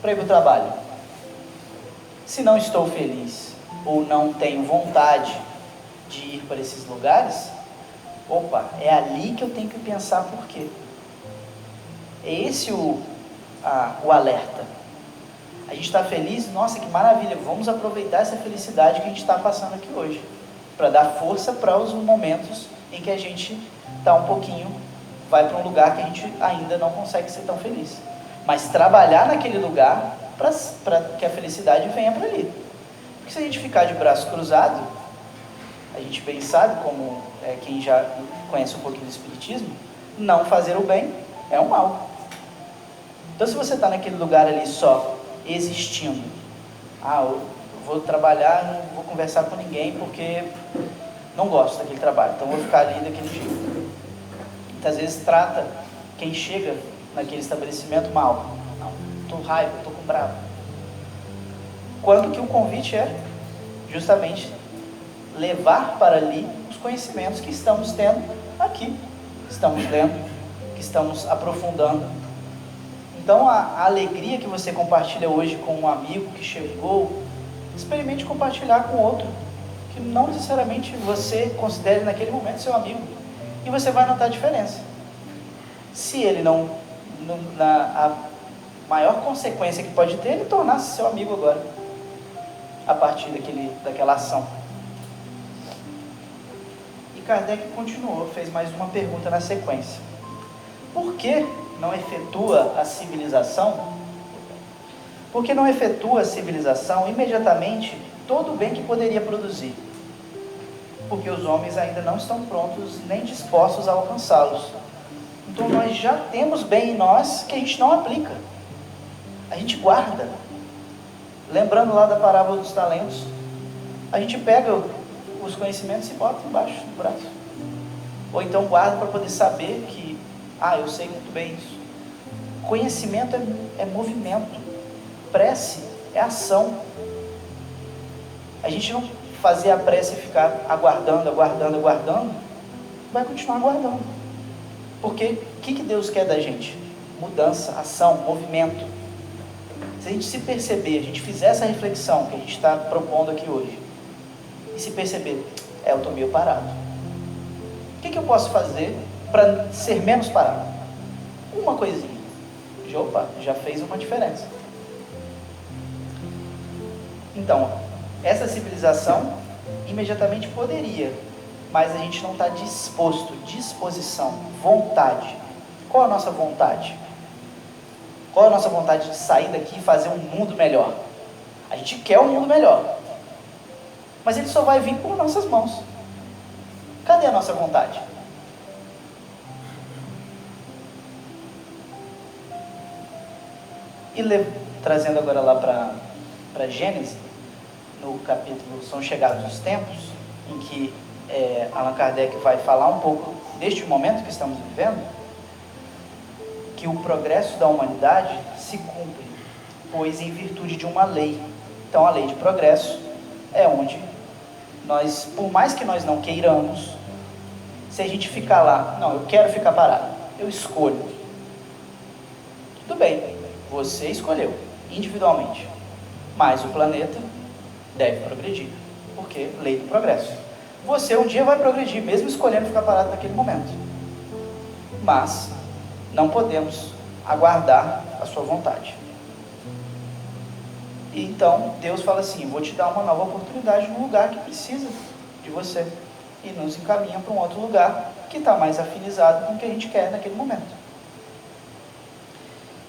para ir para o trabalho. Se não estou feliz ou não tenho vontade de ir para esses lugares, opa, é ali que eu tenho que pensar por quê. É esse o alerta. A gente está feliz, nossa, que maravilha, vamos aproveitar essa felicidade que a gente está passando aqui hoje, para dar força para os momentos em que a gente está um pouquinho, vai para um lugar que a gente ainda não consegue ser tão feliz. Mas trabalhar naquele lugar para que a felicidade venha para ali. Porque se a gente ficar de braço cruzado, a gente bem sabe, como quem já conhece um pouquinho do espiritismo, não fazer o bem é um mal. Então se você está naquele lugar ali só existindo, eu vou trabalhar, não vou conversar com ninguém porque não gosto daquele trabalho, então vou ficar ali daquele jeito. Muitas vezes trata quem chega naquele estabelecimento mal. Não, estou raiva, estou com bravo. Quando que o convite é justamente levar para ali os conhecimentos que estamos tendo aqui, que estamos lendo, que estamos aprofundando. Então a alegria que você compartilha hoje com um amigo que chegou, experimente compartilhar com outro, que não necessariamente você considere naquele momento seu amigo, e você vai notar a diferença. Se ele a maior consequência que pode ter é ele tornar-se seu amigo agora, a partir daquela ação. E Kardec continuou, fez mais uma pergunta na sequência. Por que não efetua a civilização? Por que não efetua a civilização imediatamente todo o bem que poderia produzir? Porque os homens ainda não estão prontos nem dispostos a alcançá-los. Então nós já temos bem em nós que a gente não aplica. A gente guarda. Lembrando lá da parábola dos talentos, a gente pega os conhecimentos e bota embaixo do braço. Ou então guarda para poder saber que eu sei muito bem isso. Conhecimento é movimento. Prece é ação. A gente não fazer a prece e ficar aguardando, vai continuar aguardando. Porque o que Deus quer da gente? Mudança, ação, movimento. Se a gente se perceber, a gente fizer essa reflexão que a gente está propondo aqui hoje, e se perceber, eu estou meio parado. O que eu posso fazer para ser menos parado? Uma coisinha. Já fez uma diferença. Então, essa civilização imediatamente poderia, mas a gente não está disposto, disposição, vontade. Qual a nossa vontade? Qual a nossa vontade de sair daqui e fazer um mundo melhor? A gente quer um mundo melhor, mas ele só vai vir por nossas mãos. Cadê a nossa vontade? E trazendo agora lá para Gênesis, no capítulo São Chegados os Tempos, em que Allan Kardec vai falar um pouco deste momento que estamos vivendo, que o progresso da humanidade se cumpre, pois em virtude de uma lei. Então a lei de progresso é onde nós, por mais que nós não queiramos, Se a gente ficar lá, não, eu quero ficar parado, eu escolho. Tudo bem, você escolheu, individualmente. Mas o planeta deve progredir, porque lei do progresso. Você um dia vai progredir, mesmo escolhendo ficar parado naquele momento. Mas não podemos aguardar a sua vontade. E então Deus fala assim, vou te dar uma nova oportunidade no lugar que precisa de você. E nos encaminha para um outro lugar que está mais afinizado com o que a gente quer naquele momento.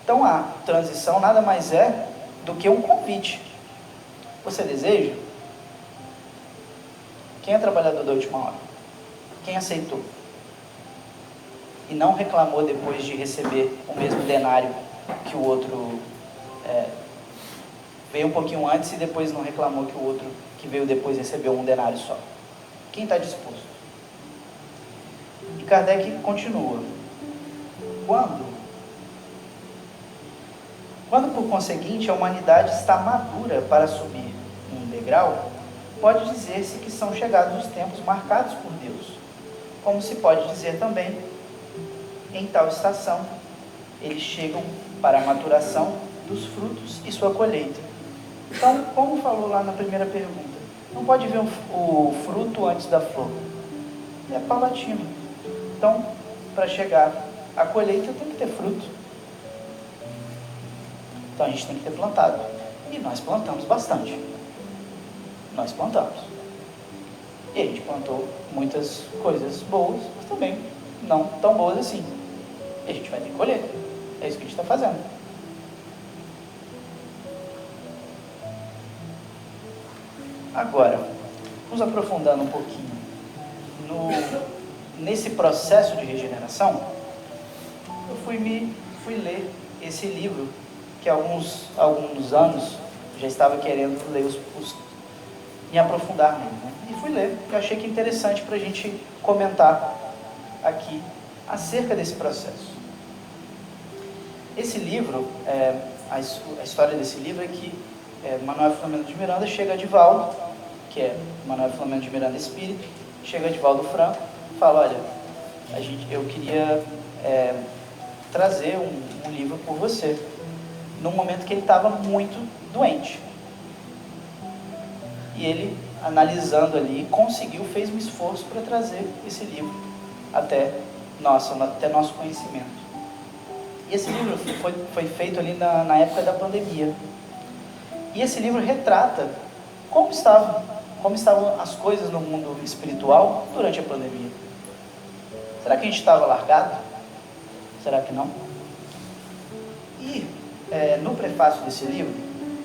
Então a transição nada mais é do que um convite. Você deseja? Quem é trabalhador da última hora? Quem aceitou? E não reclamou depois de receber o mesmo denário que o outro veio um pouquinho antes e depois não reclamou que o outro que veio depois recebeu um denário só. Quem está disposto? E Kardec continua. Quando por conseguinte a humanidade está madura para subir um degrau, pode dizer-se que são chegados os tempos marcados por Deus, como se pode dizer também, em tal estação, eles chegam para a maturação dos frutos e sua colheita. Então, como falou lá na primeira pergunta, não pode ver o fruto antes da flor. É paulatino. Então, para chegar à colheita tem que ter fruto. Então a gente tem que ter plantado. E nós plantamos bastante. Nós plantamos. E a gente plantou muitas coisas boas, mas também não tão boas assim. E a gente vai ter que colher. É isso que a gente está fazendo. Agora, nos aprofundando um pouquinho nesse processo de regeneração, eu fui ler esse livro que há alguns anos já estava querendo ler me aprofundar nele, né? E fui ler, eu achei que interessante para a gente comentar aqui acerca desse processo. Esse livro, a história desse livro é que Manuel Filomeno de Miranda chega a Divaldo, que é Manuel Filomeno de Miranda espírito, chega a Divaldo Franco, fala, olha, eu queria trazer um livro por você, num momento que ele estava muito doente. E ele, analisando ali, fez um esforço para trazer esse livro até nosso conhecimento. E esse livro foi feito ali na época da pandemia. E esse livro retrata como estavam as coisas no mundo espiritual durante a pandemia. Será que a gente estava largado? Será que não? E no prefácio desse livro,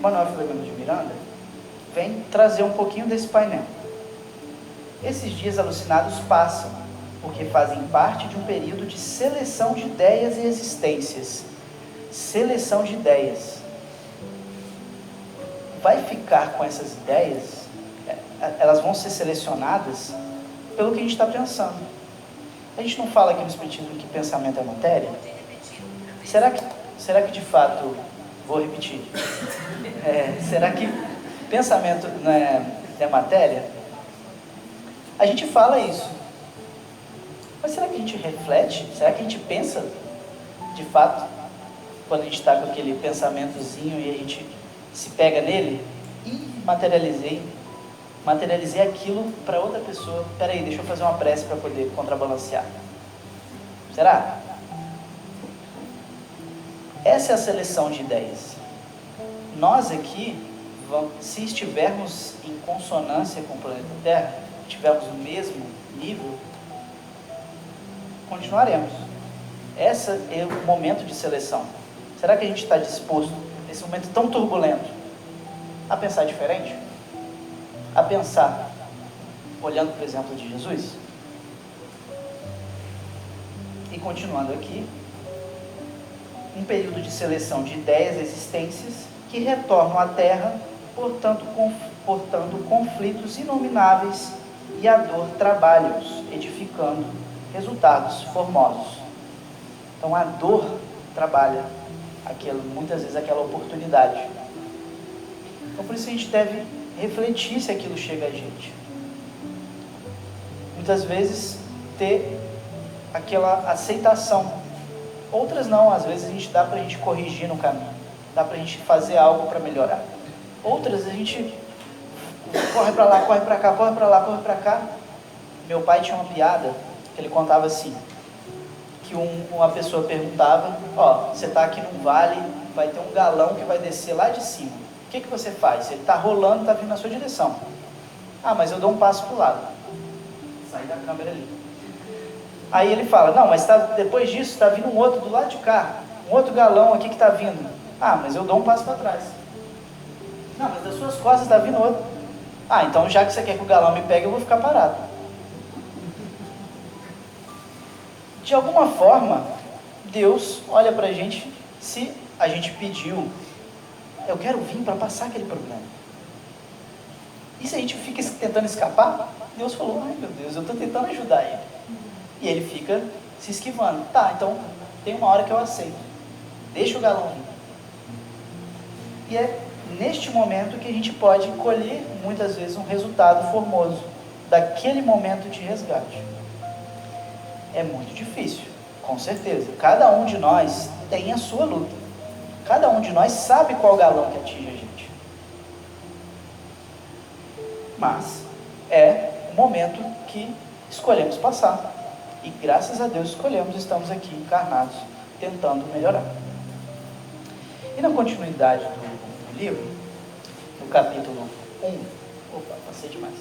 Manuel Filomeno de Miranda vem trazer um pouquinho desse painel. Esses dias alucinados passam, porque fazem parte de um período de seleção de ideias e existências. Seleção de ideias. Vai ficar com essas ideias, elas vão ser selecionadas pelo que a gente está pensando. A gente não fala aqui no Espiritismo que pensamento é matéria? Será que de fato, vou repetir, será que pensamento não é matéria? A gente fala isso, mas será que a gente reflete? Será que a gente pensa de fato, quando a gente está com aquele pensamentozinho e a gente se pega nele? Materializei aquilo para outra pessoa. Peraí, deixa eu fazer uma prece para poder contrabalancear. Será? Essa é a seleção de ideias. Nós aqui, se estivermos em consonância com o planeta Terra, tivermos o mesmo nível, continuaremos. Esse é o momento de seleção. Será que a gente está disposto, nesse momento tão turbulento, a pensar diferente? A pensar, olhando para o exemplo de Jesus? E continuando aqui, um período de seleção de ideias e existências que retornam à Terra, portanto conflitos inomináveis, e a dor trabalha-os, edificando resultados formosos. Então a dor trabalha muitas vezes aquela oportunidade. Então por isso a gente deve refletir se aquilo chega a gente. Muitas vezes ter aquela aceitação. Outras não, às vezes dá pra gente corrigir no caminho, dá pra gente fazer algo para melhorar. Outras a gente corre para lá, corre para cá, corre para lá, corre para cá. Meu pai tinha uma piada que ele contava assim, que uma pessoa perguntava, você está aqui num vale, vai ter um galão que vai descer lá de cima. O que você faz? Ele está rolando, está vindo na sua direção. Ah, mas eu dou um passo para o lado. Sai da câmera ali. Aí ele fala, não, mas depois disso está vindo um outro do lado de cá, um outro galão aqui que está vindo. Ah, mas eu dou um passo para trás. Não, mas das suas costas está vindo outro. Ah, então já que você quer que o galão me pegue, eu vou ficar parado. De alguma forma, Deus olha para a gente, se a gente pediu, eu quero vir para passar aquele problema. E se a gente fica tentando escapar, Deus falou, ai meu Deus, eu estou tentando ajudar ele. E ele fica se esquivando. Tá, então tem uma hora que eu aceito. Deixa o galão vir. E é neste momento que a gente pode colher, muitas vezes, um resultado formoso daquele momento de resgate. É muito difícil, com certeza. Cada um de nós tem a sua luta. Cada um de nós sabe qual galão que atinge a gente. Mas é o momento que escolhemos passar. E graças a Deus escolhemos, estamos aqui encarnados, tentando melhorar. E na continuidade do livro, no capítulo 1, opa, passei demais.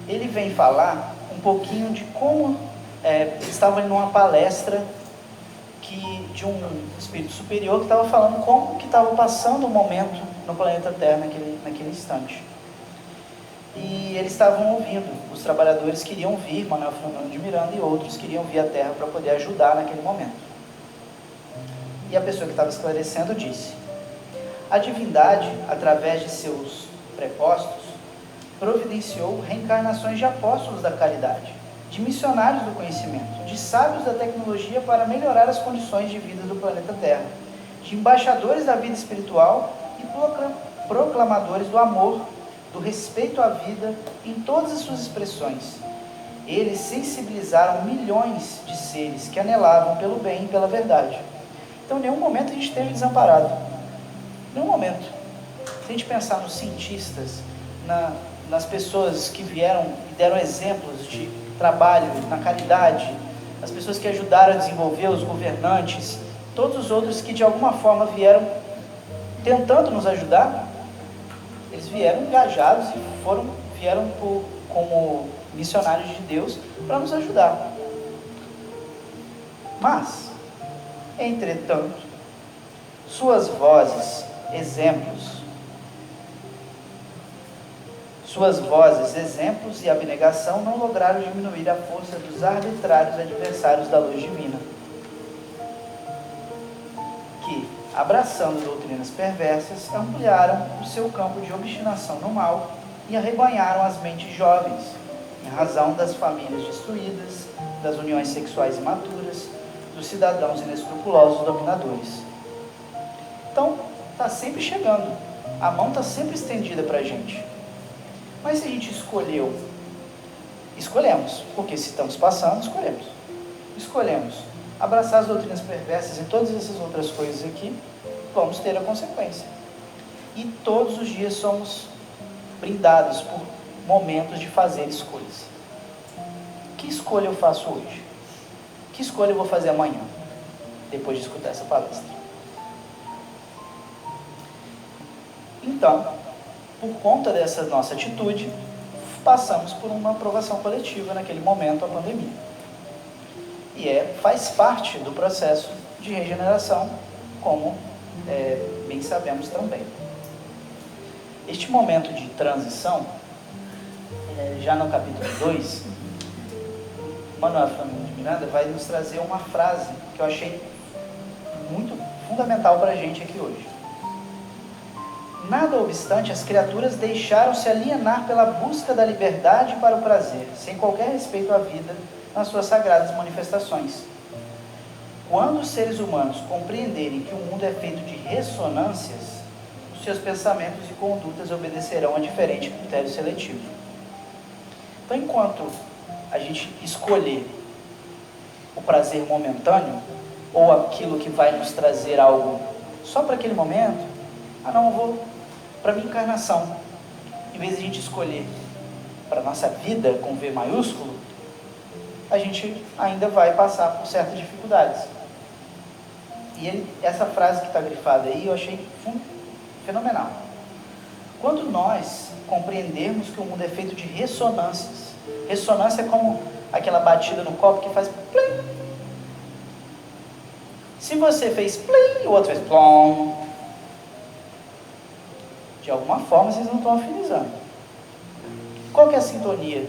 Ele vem falar um pouquinho de como estavam em uma palestra de um espírito superior que estava falando como que estava passando o momento no planeta Terra naquele instante. E eles estavam ouvindo, os trabalhadores queriam vir, Manuel Fernando de Miranda e outros queriam vir à Terra para poder ajudar naquele momento. E a pessoa que estava esclarecendo disse, a divindade, através de seus prepostos, providenciou reencarnações de apóstolos da caridade, de missionários do conhecimento, de sábios da tecnologia para melhorar as condições de vida do planeta Terra, de embaixadores da vida espiritual e proclamadores do amor, do respeito à vida em todas as suas expressões. Eles sensibilizaram milhões de seres que anelavam pelo bem e pela verdade. Então, em nenhum momento a gente esteve desamparado. Em nenhum momento. Se a gente pensar nos cientistas, nas pessoas que vieram e deram exemplos de trabalho na caridade, as pessoas que ajudaram a desenvolver, os governantes, todos os outros que de alguma forma vieram tentando nos ajudar, eles vieram engajados e vieram como missionários de Deus para nos ajudar. Mas, entretanto, suas vozes, exemplos e abnegação não lograram diminuir a força dos arbitrários adversários da luz divina, que, abraçando doutrinas perversas, ampliaram o seu campo de obstinação no mal e arrebanharam as mentes jovens, em razão das famílias destruídas, das uniões sexuais imaturas, dos cidadãos inescrupulosos dominadores. Então, está sempre chegando, a mão está sempre estendida para a gente. Mas se a gente escolhemos, porque se estamos passando, escolhemos abraçar as doutrinas perversas e todas essas outras coisas aqui, vamos ter a consequência. E todos os dias somos brindados por momentos de fazer escolhas. Que escolha eu faço hoje? Que escolha eu vou fazer amanhã, depois de escutar essa palestra? Então, por conta dessa nossa atitude, passamos por uma aprovação coletiva naquele momento, a pandemia. E faz parte do processo de regeneração, como bem sabemos também. Este momento de transição, já no capítulo 2, Manuel Fernando de Miranda vai nos trazer uma frase que eu achei muito fundamental para a gente aqui hoje. Nada obstante, as criaturas deixaram-se alienar pela busca da liberdade para o prazer, sem qualquer respeito à vida nas suas sagradas manifestações. Quando os seres humanos compreenderem que o mundo é feito de ressonâncias, os seus pensamentos e condutas obedecerão a diferente critério seletivo. Então, enquanto a gente escolher o prazer momentâneo ou aquilo que vai nos trazer algo só para aquele momento, não, eu vou para a minha encarnação. Em vez de a gente escolher para a nossa vida com V maiúsculo, a gente ainda vai passar por certas dificuldades. E essa frase que está grifada aí, eu achei fenomenal. Quando nós compreendermos que o mundo é feito de ressonâncias, ressonância é como aquela batida no copo que faz plim. Se você fez plim e o outro fez plom, de alguma forma vocês não estão afinizando. Qual que é a sintonia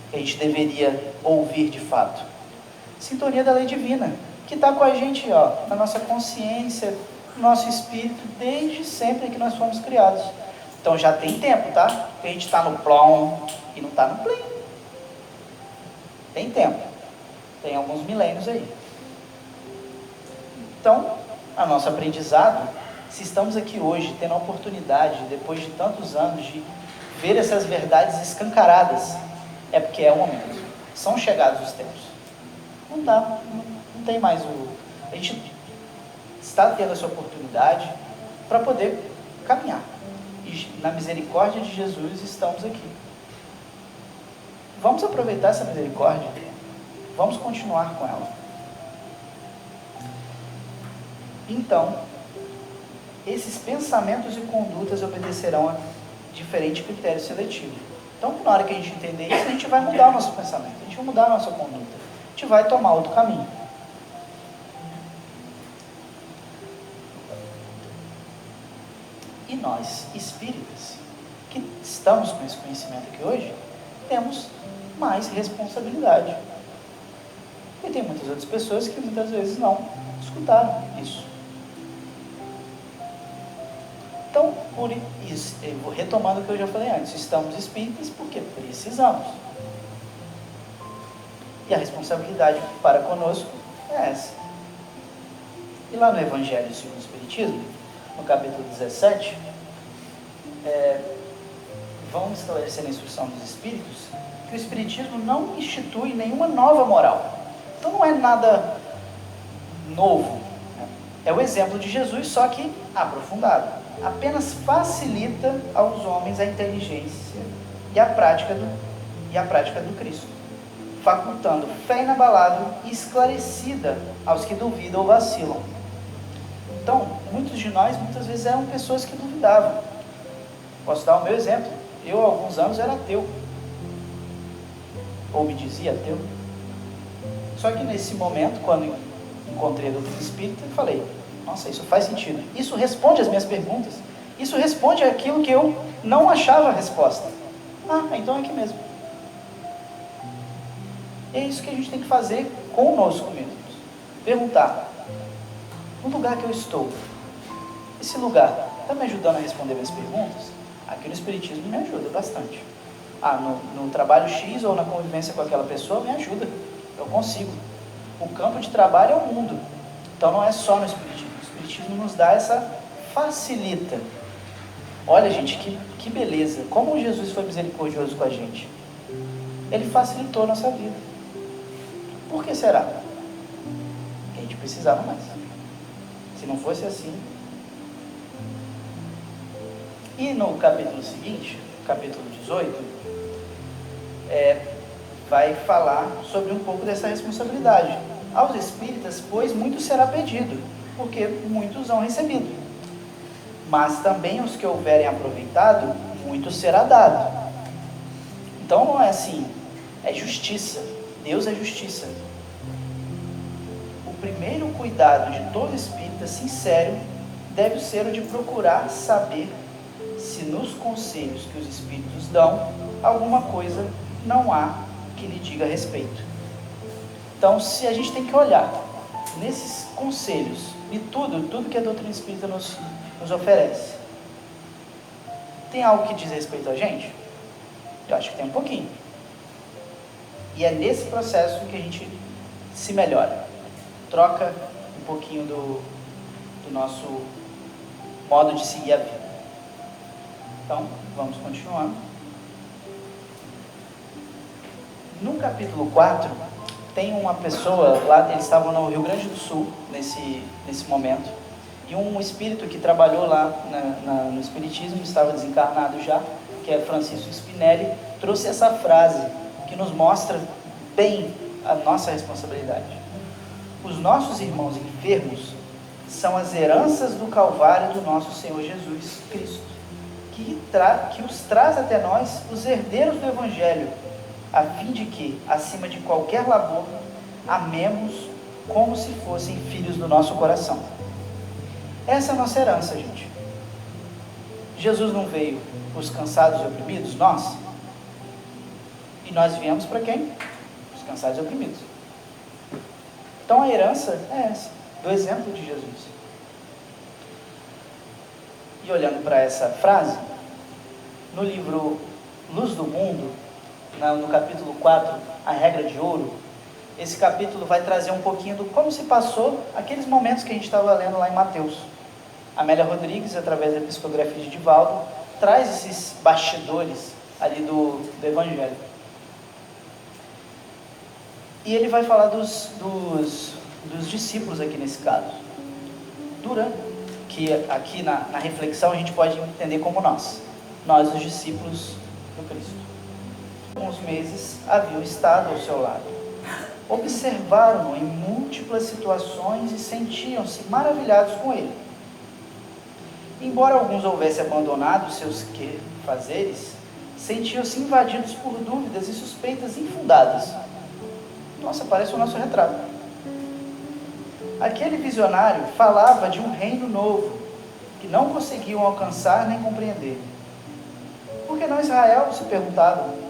que a gente deveria ouvir de fato? Sintonia da lei divina, que está com a gente, na nossa consciência, no nosso espírito, desde sempre que nós fomos criados. Então já tem tempo, tá? Que a gente está no plom e não está no plim. Tem tempo. Tem alguns milênios aí. Então, a nosso aprendizado, se estamos aqui hoje tendo a oportunidade, depois de tantos anos, de ver essas verdades escancaradas, é porque é o momento. São chegados os tempos. Não dá, não tem mais a gente está tendo essa oportunidade para poder caminhar. E na misericórdia de Jesus estamos aqui. Vamos aproveitar essa misericórdia. Vamos continuar com ela. Então, esses pensamentos e condutas obedecerão a diferente critério seletivo. Então, na hora que a gente entender isso, a gente vai mudar o nosso pensamento, a gente vai mudar a nossa conduta, a gente vai tomar outro caminho. E nós, espíritas, que estamos com esse conhecimento aqui hoje, temos mais responsabilidade. E tem muitas outras pessoas que muitas vezes não escutaram isso. Então, por isso, eu vou retomando o que eu já falei antes, estamos espíritas porque precisamos. E a responsabilidade para conosco é essa. E lá no Evangelho segundo o Espiritismo, no capítulo 17, vamos esclarecer na instrução dos Espíritos que o Espiritismo não institui nenhuma nova moral. Então não é nada novo. É o exemplo de Jesus, só que aprofundado. Apenas facilita aos homens a inteligência e a prática do Cristo, facultando fé inabalável e esclarecida aos que duvidam ou vacilam. Então, muitos de nós, muitas vezes, eram pessoas que duvidavam. Posso dar o meu exemplo. Eu, há alguns anos, era ateu. Ou me dizia ateu. Só que nesse momento, quando encontrei a doutrina espírita, eu falei, nossa, isso faz sentido. Isso responde às minhas perguntas. Isso responde àquilo que eu não achava a resposta. Então é aqui mesmo. É isso que a gente tem que fazer conosco mesmos. Perguntar, no lugar que eu estou, esse lugar está me ajudando a responder minhas perguntas? Aqui no Espiritismo me ajuda bastante. No trabalho X ou na convivência com aquela pessoa me ajuda. Eu consigo. O campo de trabalho é o mundo. Então não é só no Espiritismo. O Espiritismo nos dá facilita. Olha, gente, que beleza. Como Jesus foi misericordioso com a gente. Ele facilitou a nossa vida. Por que será? Porque a gente precisava mais. Se não fosse assim. E no capítulo seguinte, capítulo 18, vai falar sobre um pouco dessa responsabilidade. Aos espíritas, pois, muito será pedido, porque muitos hão recebido. Mas também os que houverem aproveitado, muito será dado. Então não é assim, é justiça. Deus é justiça. O primeiro cuidado de todo espírita sincero deve ser o de procurar saber se nos conselhos que os espíritos dão, alguma coisa não há que lhe diga a respeito. Então, se a gente tem que olhar nesses conselhos e tudo que a doutrina espírita nos oferece, tem algo que diz respeito a gente? Eu acho que tem um pouquinho. E é nesse processo que a gente se melhora. Troca um pouquinho do nosso modo de seguir a vida. Então, vamos continuando. No capítulo 4, tem uma pessoa, lá eles estavam no Rio Grande do Sul, nesse momento, e um espírito que trabalhou lá no Espiritismo, estava desencarnado já, que é Francisco Spinelli, trouxe essa frase que nos mostra bem a nossa responsabilidade. Os nossos irmãos enfermos são as heranças do Calvário do nosso Senhor Jesus Cristo, que os traz até nós, os herdeiros do Evangelho, a fim de que, acima de qualquer labor, amemos como se fossem filhos do nosso coração. Essa é a nossa herança, gente. Jesus não veio os cansados e oprimidos, nós. E nós viemos para quem? Os cansados e oprimidos. Então a herança é essa, do exemplo de Jesus. E olhando para essa frase, no livro Luz do Mundo, no capítulo 4, a regra de ouro, esse capítulo vai trazer um pouquinho do como se passou aqueles momentos que a gente estava lendo lá em Mateus. Amélia Rodrigues, através da psicografia de Divaldo, traz esses bastidores ali do Evangelho. E ele vai falar dos discípulos aqui nesse caso. Que aqui na reflexão a gente pode entender como nós os discípulos do Cristo. Alguns meses haviam estado ao seu lado. Observaram-no em múltiplas situações e sentiam-se maravilhados com ele. Embora alguns houvessem abandonado seus quefazeres, sentiam-se invadidos por dúvidas e suspeitas infundadas. Nossa, parece o nosso retrato. Aquele visionário falava de um reino novo, que não conseguiam alcançar nem compreender. Por que não Israel? Se perguntavam.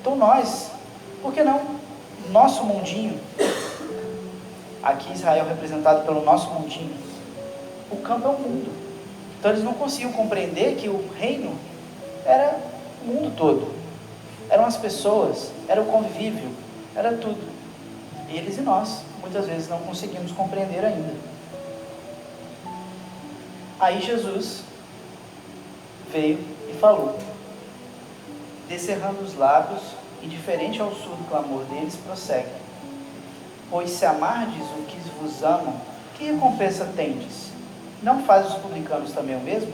Então nós, por que não nosso mundinho? Aqui Israel representado pelo nosso mundinho. O campo é o mundo. Então eles não conseguiam compreender que o reino era o mundo todo. Eram as pessoas, era o convívio, era tudo. Eles e nós, muitas vezes não conseguimos compreender ainda. Aí Jesus veio e falou, descerrando os lábios, indiferente ao surdo clamor deles, prossegue. Pois se amardes o que vos amam, que recompensa tendes? Não faz os publicanos também o mesmo?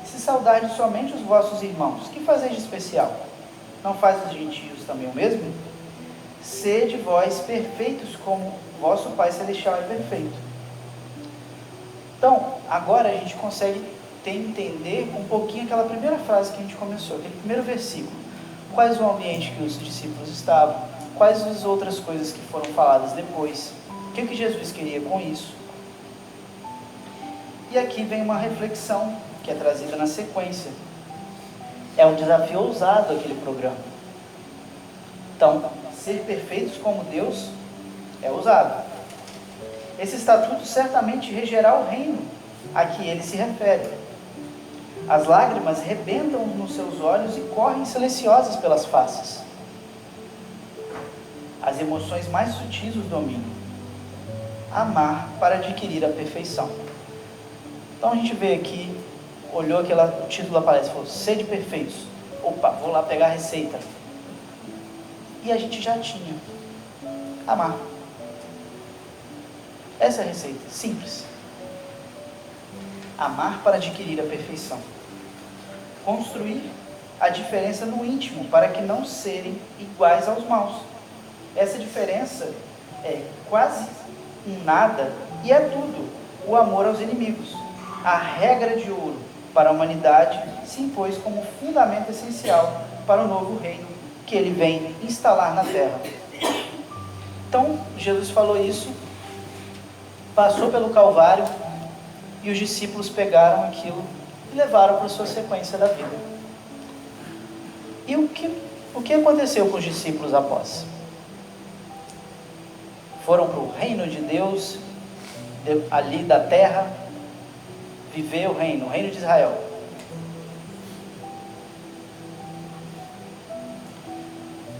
Se saudardes somente os vossos irmãos, que fazeis de especial? Não faz os gentios também o mesmo? Sede vós perfeitos como vosso Pai Celestial é perfeito. Então, agora a gente consegue entender um pouquinho aquela primeira frase que a gente começou, aquele primeiro versículo. Quais o ambiente que os discípulos estavam, quais as outras coisas que foram faladas depois, o que Jesus queria com isso. E aqui vem uma reflexão que é trazida na sequência. É um desafio ousado aquele programa. Então, ser perfeitos como Deus é ousado. Esse estatuto certamente regerá o reino a que ele se refere. As lágrimas rebentam nos seus olhos e correm silenciosas pelas faces. As emoções mais sutis os dominam. Amar para adquirir a perfeição. Então a gente vê aqui, olhou o título da palestra, falou, sede perfeitos. Opa, vou lá pegar a receita. E a gente já tinha. Amar. Essa é a receita, simples. Amar para adquirir a perfeição. Construir a diferença no íntimo, para que não serem iguais aos maus. Essa diferença é quase um nada e é tudo, o amor aos inimigos. A regra de ouro para a humanidade se impôs como fundamento essencial para o novo reino que ele vem instalar na terra. Então, Jesus falou isso, passou pelo Calvário e os discípulos pegaram aquilo e levaram para a sua sequência da vida. E o que aconteceu com os discípulos após? Foram para o reino de Deus, ali da terra, viver o reino de Israel.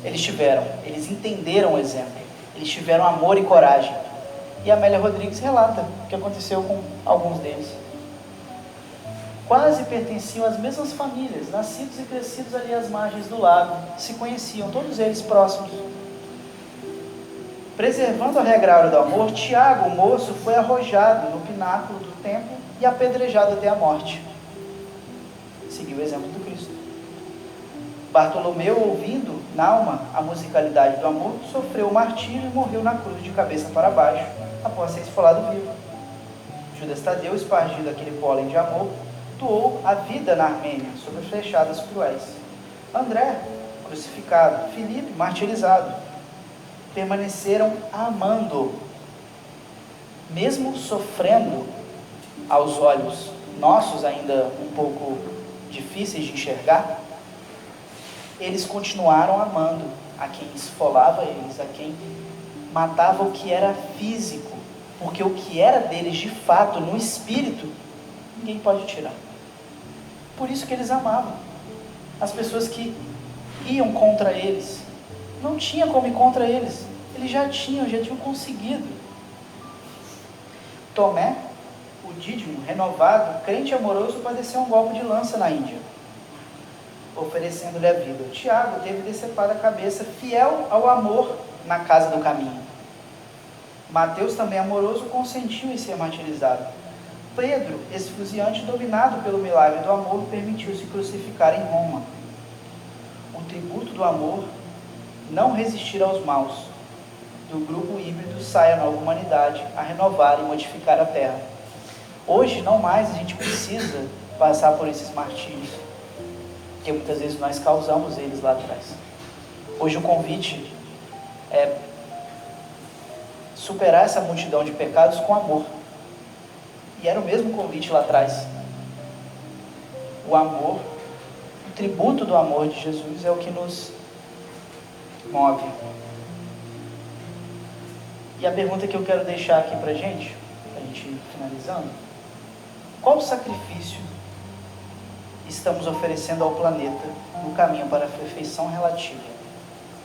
Eles entenderam o exemplo, eles tiveram amor e coragem. E a Amélia Rodrigues relata o que aconteceu com alguns deles. quase pertenciam às mesmas famílias, nascidos e crescidos ali às margens do lago, se conheciam, todos eles próximos. Preservando a regra áurea do amor, Tiago, o moço, foi arrojado no pináculo do templo e apedrejado até a morte. Seguiu o exemplo do Cristo. Bartolomeu, ouvindo na alma a musicalidade do amor, sofreu o martírio e morreu na cruz de cabeça para baixo, após ser esfolado vivo. Judas Tadeu, espargido aquele pólen de amor, doou a vida na Armênia, sob flechadas cruéis. André, crucificado. Filipe, martirizado. Permaneceram amando, mesmo sofrendo aos olhos nossos ainda um pouco difíceis de enxergar. Eles continuaram amando a quem esfolava eles, a quem matava o que era físico, porque o que era deles de fato, no espírito, ninguém pode tirar. Por isso que eles amavam as pessoas que iam contra eles. Não tinha como ir contra eles, eles já tinham conseguido. Tomé, o Dídimo, renovado, crente amoroso, padeceu um golpe de lança na Índia, oferecendo-lhe a vida. Tiago teve decepada a cabeça, fiel ao amor na casa do caminho. Mateus, também amoroso, consentiu em ser martirizado. Pedro, esfuziante, dominado pelo milagre do amor, permitiu-se crucificar em Roma. O tributo do amor, não resistir aos maus, do grupo híbrido sai a nova humanidade a renovar e modificar a terra. Hoje, não mais a gente precisa passar por esses martírios, porque muitas vezes nós causamos eles lá atrás. Hoje o convite é superar essa multidão de pecados com amor. E era o mesmo convite lá atrás. O amor, o tributo do amor de Jesus é o que nos move. E a pergunta que eu quero deixar aqui pra gente ir finalizando: qual sacrifício estamos oferecendo ao planeta no caminho para a perfeição relativa?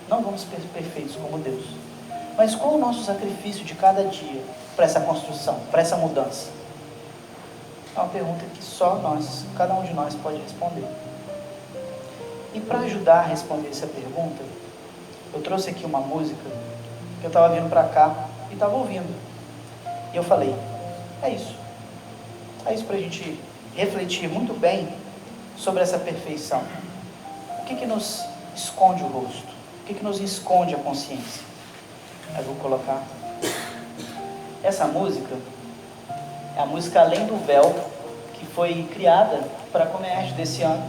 Não vamos ser perfeitos como Deus, mas qual o nosso sacrifício de cada dia para essa construção, para essa mudança? É uma pergunta que só nós, cada um de nós pode responder. E para ajudar a responder essa pergunta, eu trouxe aqui uma música que eu estava vindo para cá e estava ouvindo. E eu falei, é isso para a gente refletir muito bem sobre essa perfeição. O que nos esconde o rosto? O que nos esconde a consciência? Eu vou colocar. Essa música é a música Além do Véu, que foi criada para a Comerge desse ano,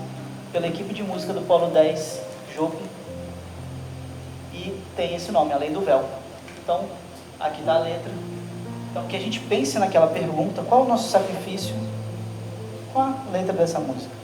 pela equipe de música do Polo 10, Jope, e tem esse nome, Além do Véu. Então, aqui está a letra. Então, que a gente pense naquela pergunta, qual é o nosso sacrifício com a letra dessa música.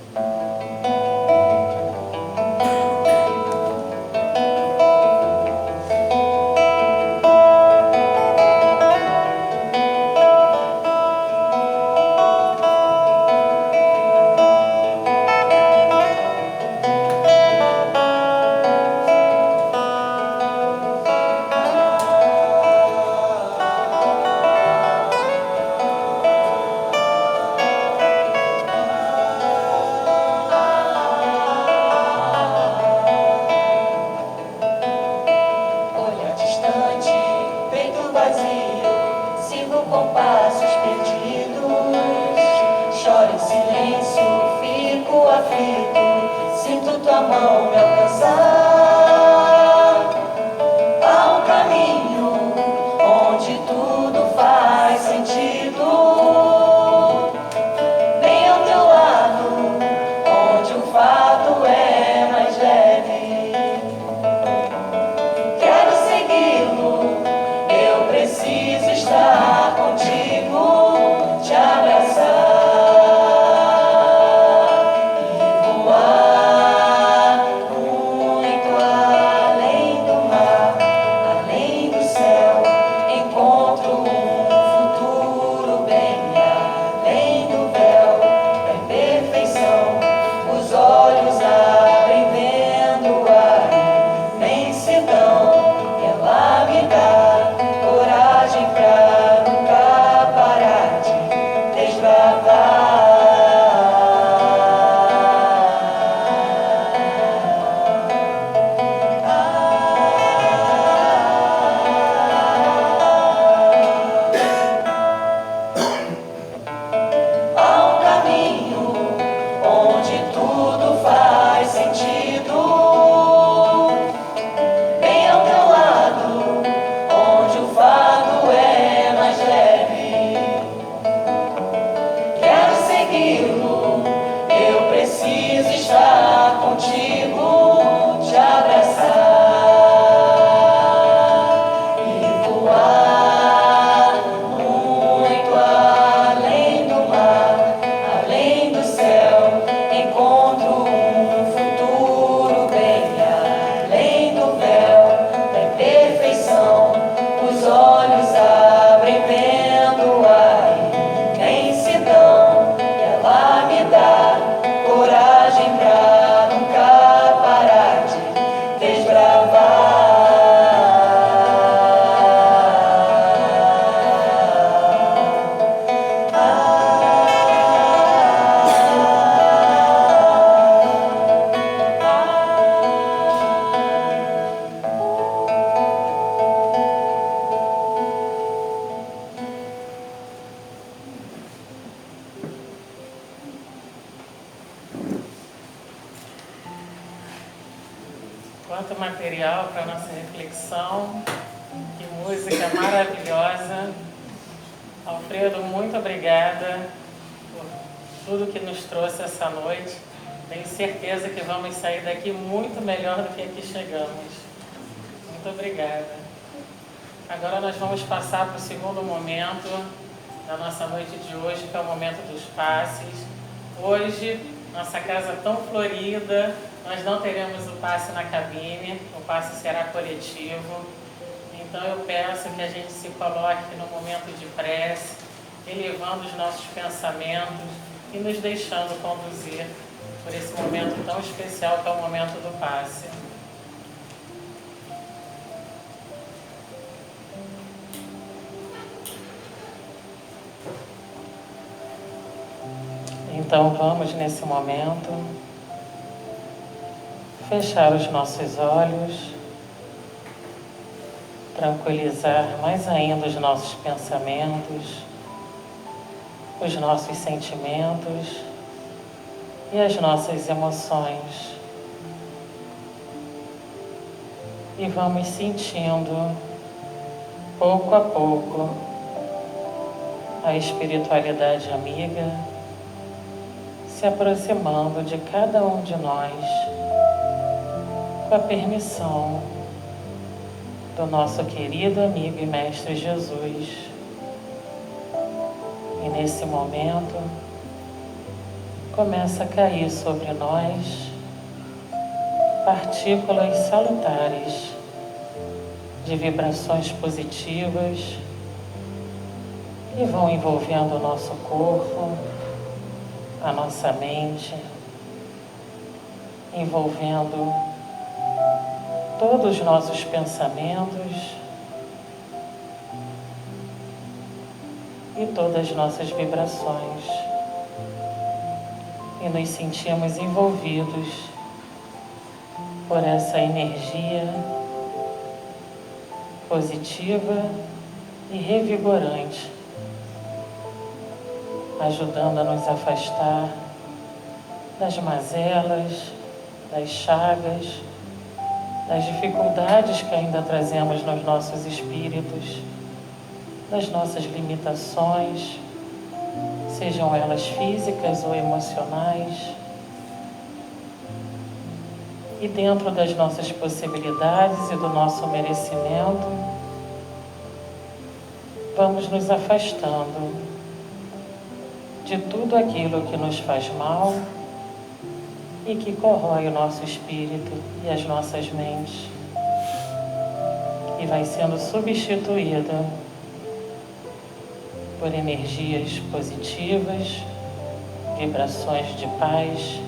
Voar quanto material para a nossa reflexão. Que música maravilhosa. Alfredo, muito obrigada por tudo que nos trouxe essa noite. Tenho certeza que vamos sair daqui muito melhor do que aqui chegamos. Muito obrigada. Agora nós vamos passar para o segundo momento da nossa noite de hoje, que é o momento dos passes. Hoje, nossa casa tão florida, nós não teremos o passe na cabine, o passe será coletivo. Então eu peço que a gente se coloque no momento de prece, elevando os nossos pensamentos e nos deixando conduzir por esse momento tão especial que é o momento do passe. Então vamos nesse momento fechar os nossos olhos, tranquilizar mais ainda os nossos pensamentos, os nossos sentimentos e as nossas emoções. E vamos sentindo, pouco a pouco, a espiritualidade amiga se aproximando de cada um de nós, com a permissão do nosso querido amigo e Mestre Jesus. E nesse momento, começa a cair sobre nós partículas salutares de vibrações positivas que vão envolvendo o nosso corpo, a nossa mente, envolvendo todos os nossos pensamentos e todas as nossas vibrações. E nos sentimos envolvidos por essa energia positiva e revigorante, ajudando a nos afastar das mazelas, das chagas, das dificuldades que ainda trazemos nos nossos espíritos, das nossas limitações, sejam elas físicas ou emocionais. E dentro das nossas possibilidades e do nosso merecimento, vamos nos afastando de tudo aquilo que nos faz mal e que corrói o nosso espírito e as nossas mentes, e vai sendo substituída por energias positivas, vibrações de paz,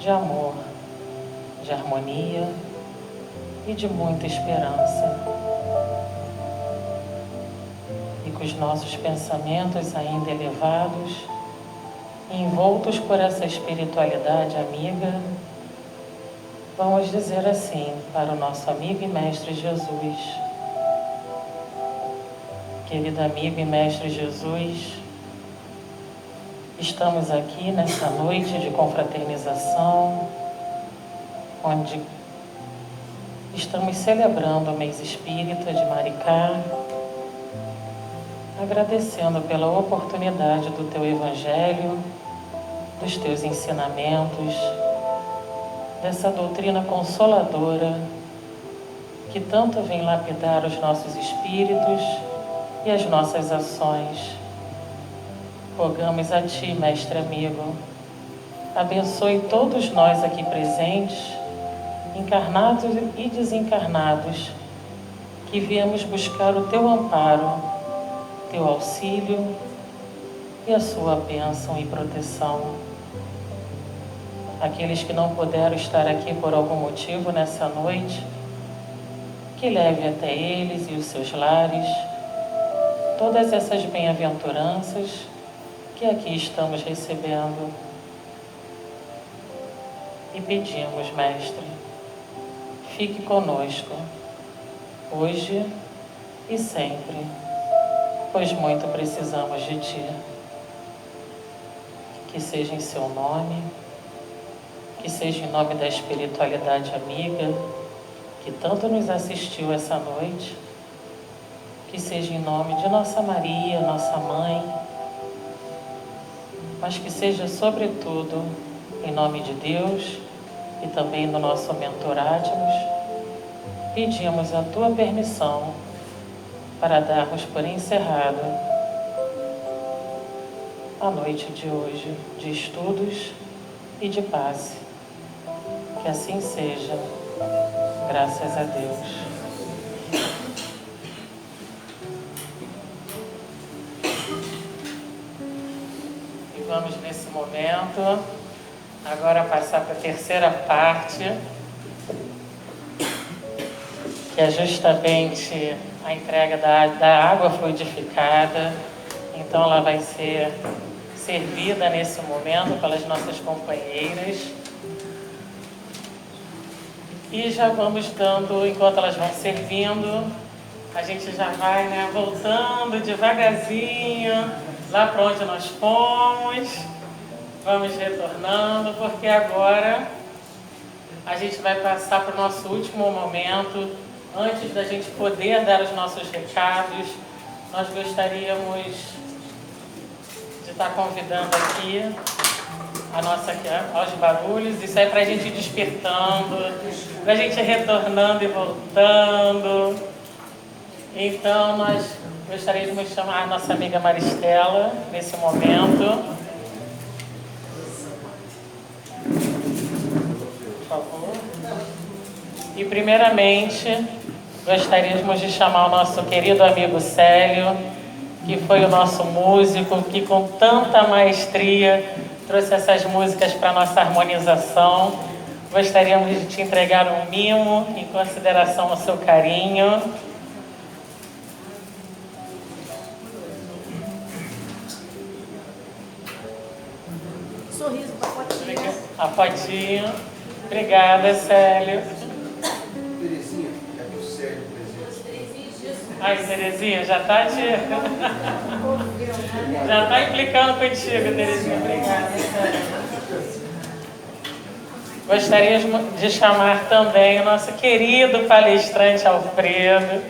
de amor, de harmonia e de muita esperança. E com os nossos pensamentos ainda elevados, envoltos por essa espiritualidade amiga, vamos dizer assim para o nosso amigo e Mestre Jesus: querido amigo e Mestre Jesus, estamos aqui nessa noite de confraternização, onde estamos celebrando o mês espírita de Maricá, agradecendo pela oportunidade do Teu Evangelho, dos Teus ensinamentos, dessa doutrina consoladora que tanto vem lapidar os nossos espíritos e as nossas ações. Rogamos a Ti, Mestre amigo, abençoe todos nós aqui presentes, encarnados e desencarnados, que viemos buscar o Teu amparo, Teu auxílio e a Sua bênção e proteção. Aqueles que não puderam estar aqui por algum motivo nessa noite, que leve até eles e os seus lares todas essas bem-aventuranças que aqui estamos recebendo. E pedimos, Mestre, fique conosco, hoje e sempre, pois muito precisamos de Ti. Que seja em Seu nome, que seja em nome da espiritualidade amiga, que tanto nos assistiu essa noite, que seja em nome de nossa Maria, nossa mãe, mas que seja sobretudo em nome de Deus e também do nosso mentor Átmos, pedimos a tua permissão para darmos por encerrado a noite de hoje de estudos e de passe. Que assim seja, graças a Deus. E vamos nesse momento agora passar para a terceira parte, que é justamente a entrega da água fluidificada. Então ela vai ser servida nesse momento pelas nossas companheiras. E já vamos dando, enquanto elas vão servindo, a gente já vai, né, voltando devagarzinho lá para onde nós fomos. Vamos retornando, porque agora a gente vai passar para o nosso último momento. Antes da gente poder dar os nossos recados, nós gostaríamos de estar convidando aqui aos barulhos. Isso é para a gente ir despertando, para a gente ir retornando e voltando. Então, nós gostaríamos de chamar a nossa amiga Maristela nesse momento. Por favor. E, primeiramente, gostaríamos de chamar o nosso querido amigo Célio, que foi o nosso músico, que com tanta maestria trouxe essas músicas para a nossa harmonização. Gostaríamos de te entregar um mimo em consideração ao seu carinho. Sorriso, pacotinho. A fotinho. Obrigada, Célio. Terezinha, é do Sérgio presente. Ai, Terezinha, já está já tá implicando contigo, Terezinha. Obrigada, Célio. Gostaríamos de chamar também o nosso querido palestrante Alfredo,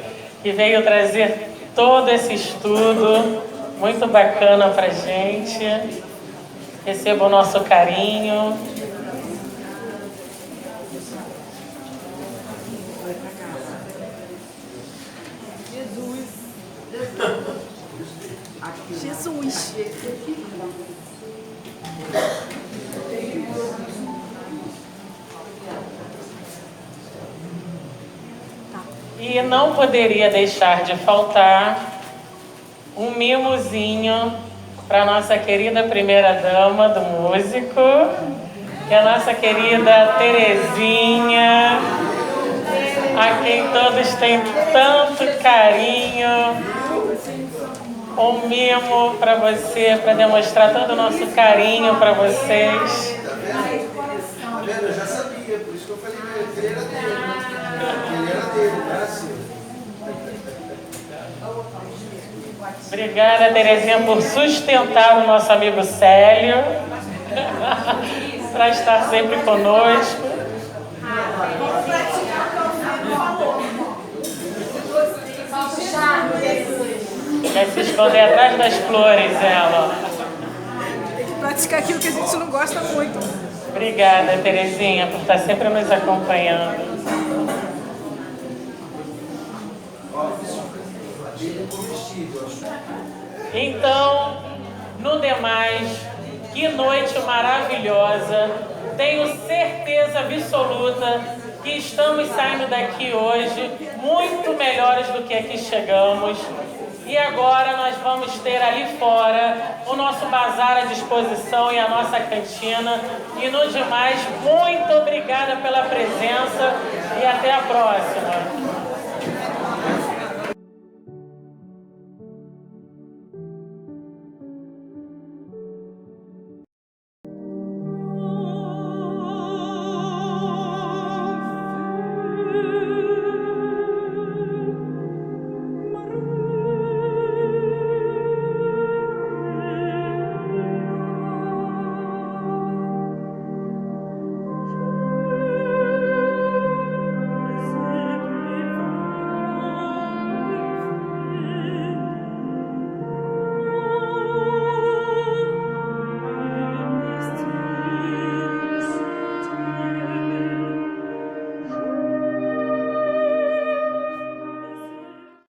que veio trazer todo esse estudo muito bacana para a gente. Receba o nosso carinho. Jesus. E não poderia deixar de faltar um mimozinho para nossa querida primeira-dama do músico, que é a nossa querida Terezinha, a quem todos têm tanto carinho. Um mimo para você, para demonstrar todo o nosso carinho para vocês. Tá vendo? Eu já sabia, por isso que eu falei que ele era dele. Ele era dele, não era seu. Obrigada, Terezinha, por sustentar o nosso amigo Célio, para estar sempre conosco. Vai se esconder atrás das flores, ela. Tem que praticar aquilo que a gente não gosta muito. Obrigada, Terezinha, por estar sempre nos acompanhando. Então, no demais, que noite maravilhosa. Tenho certeza absoluta que estamos saindo daqui hoje muito melhores do que aqui chegamos. E agora nós vamos ter ali fora o nosso bazar à disposição e a nossa cantina. E no demais, muito obrigada pela presença e até a próxima.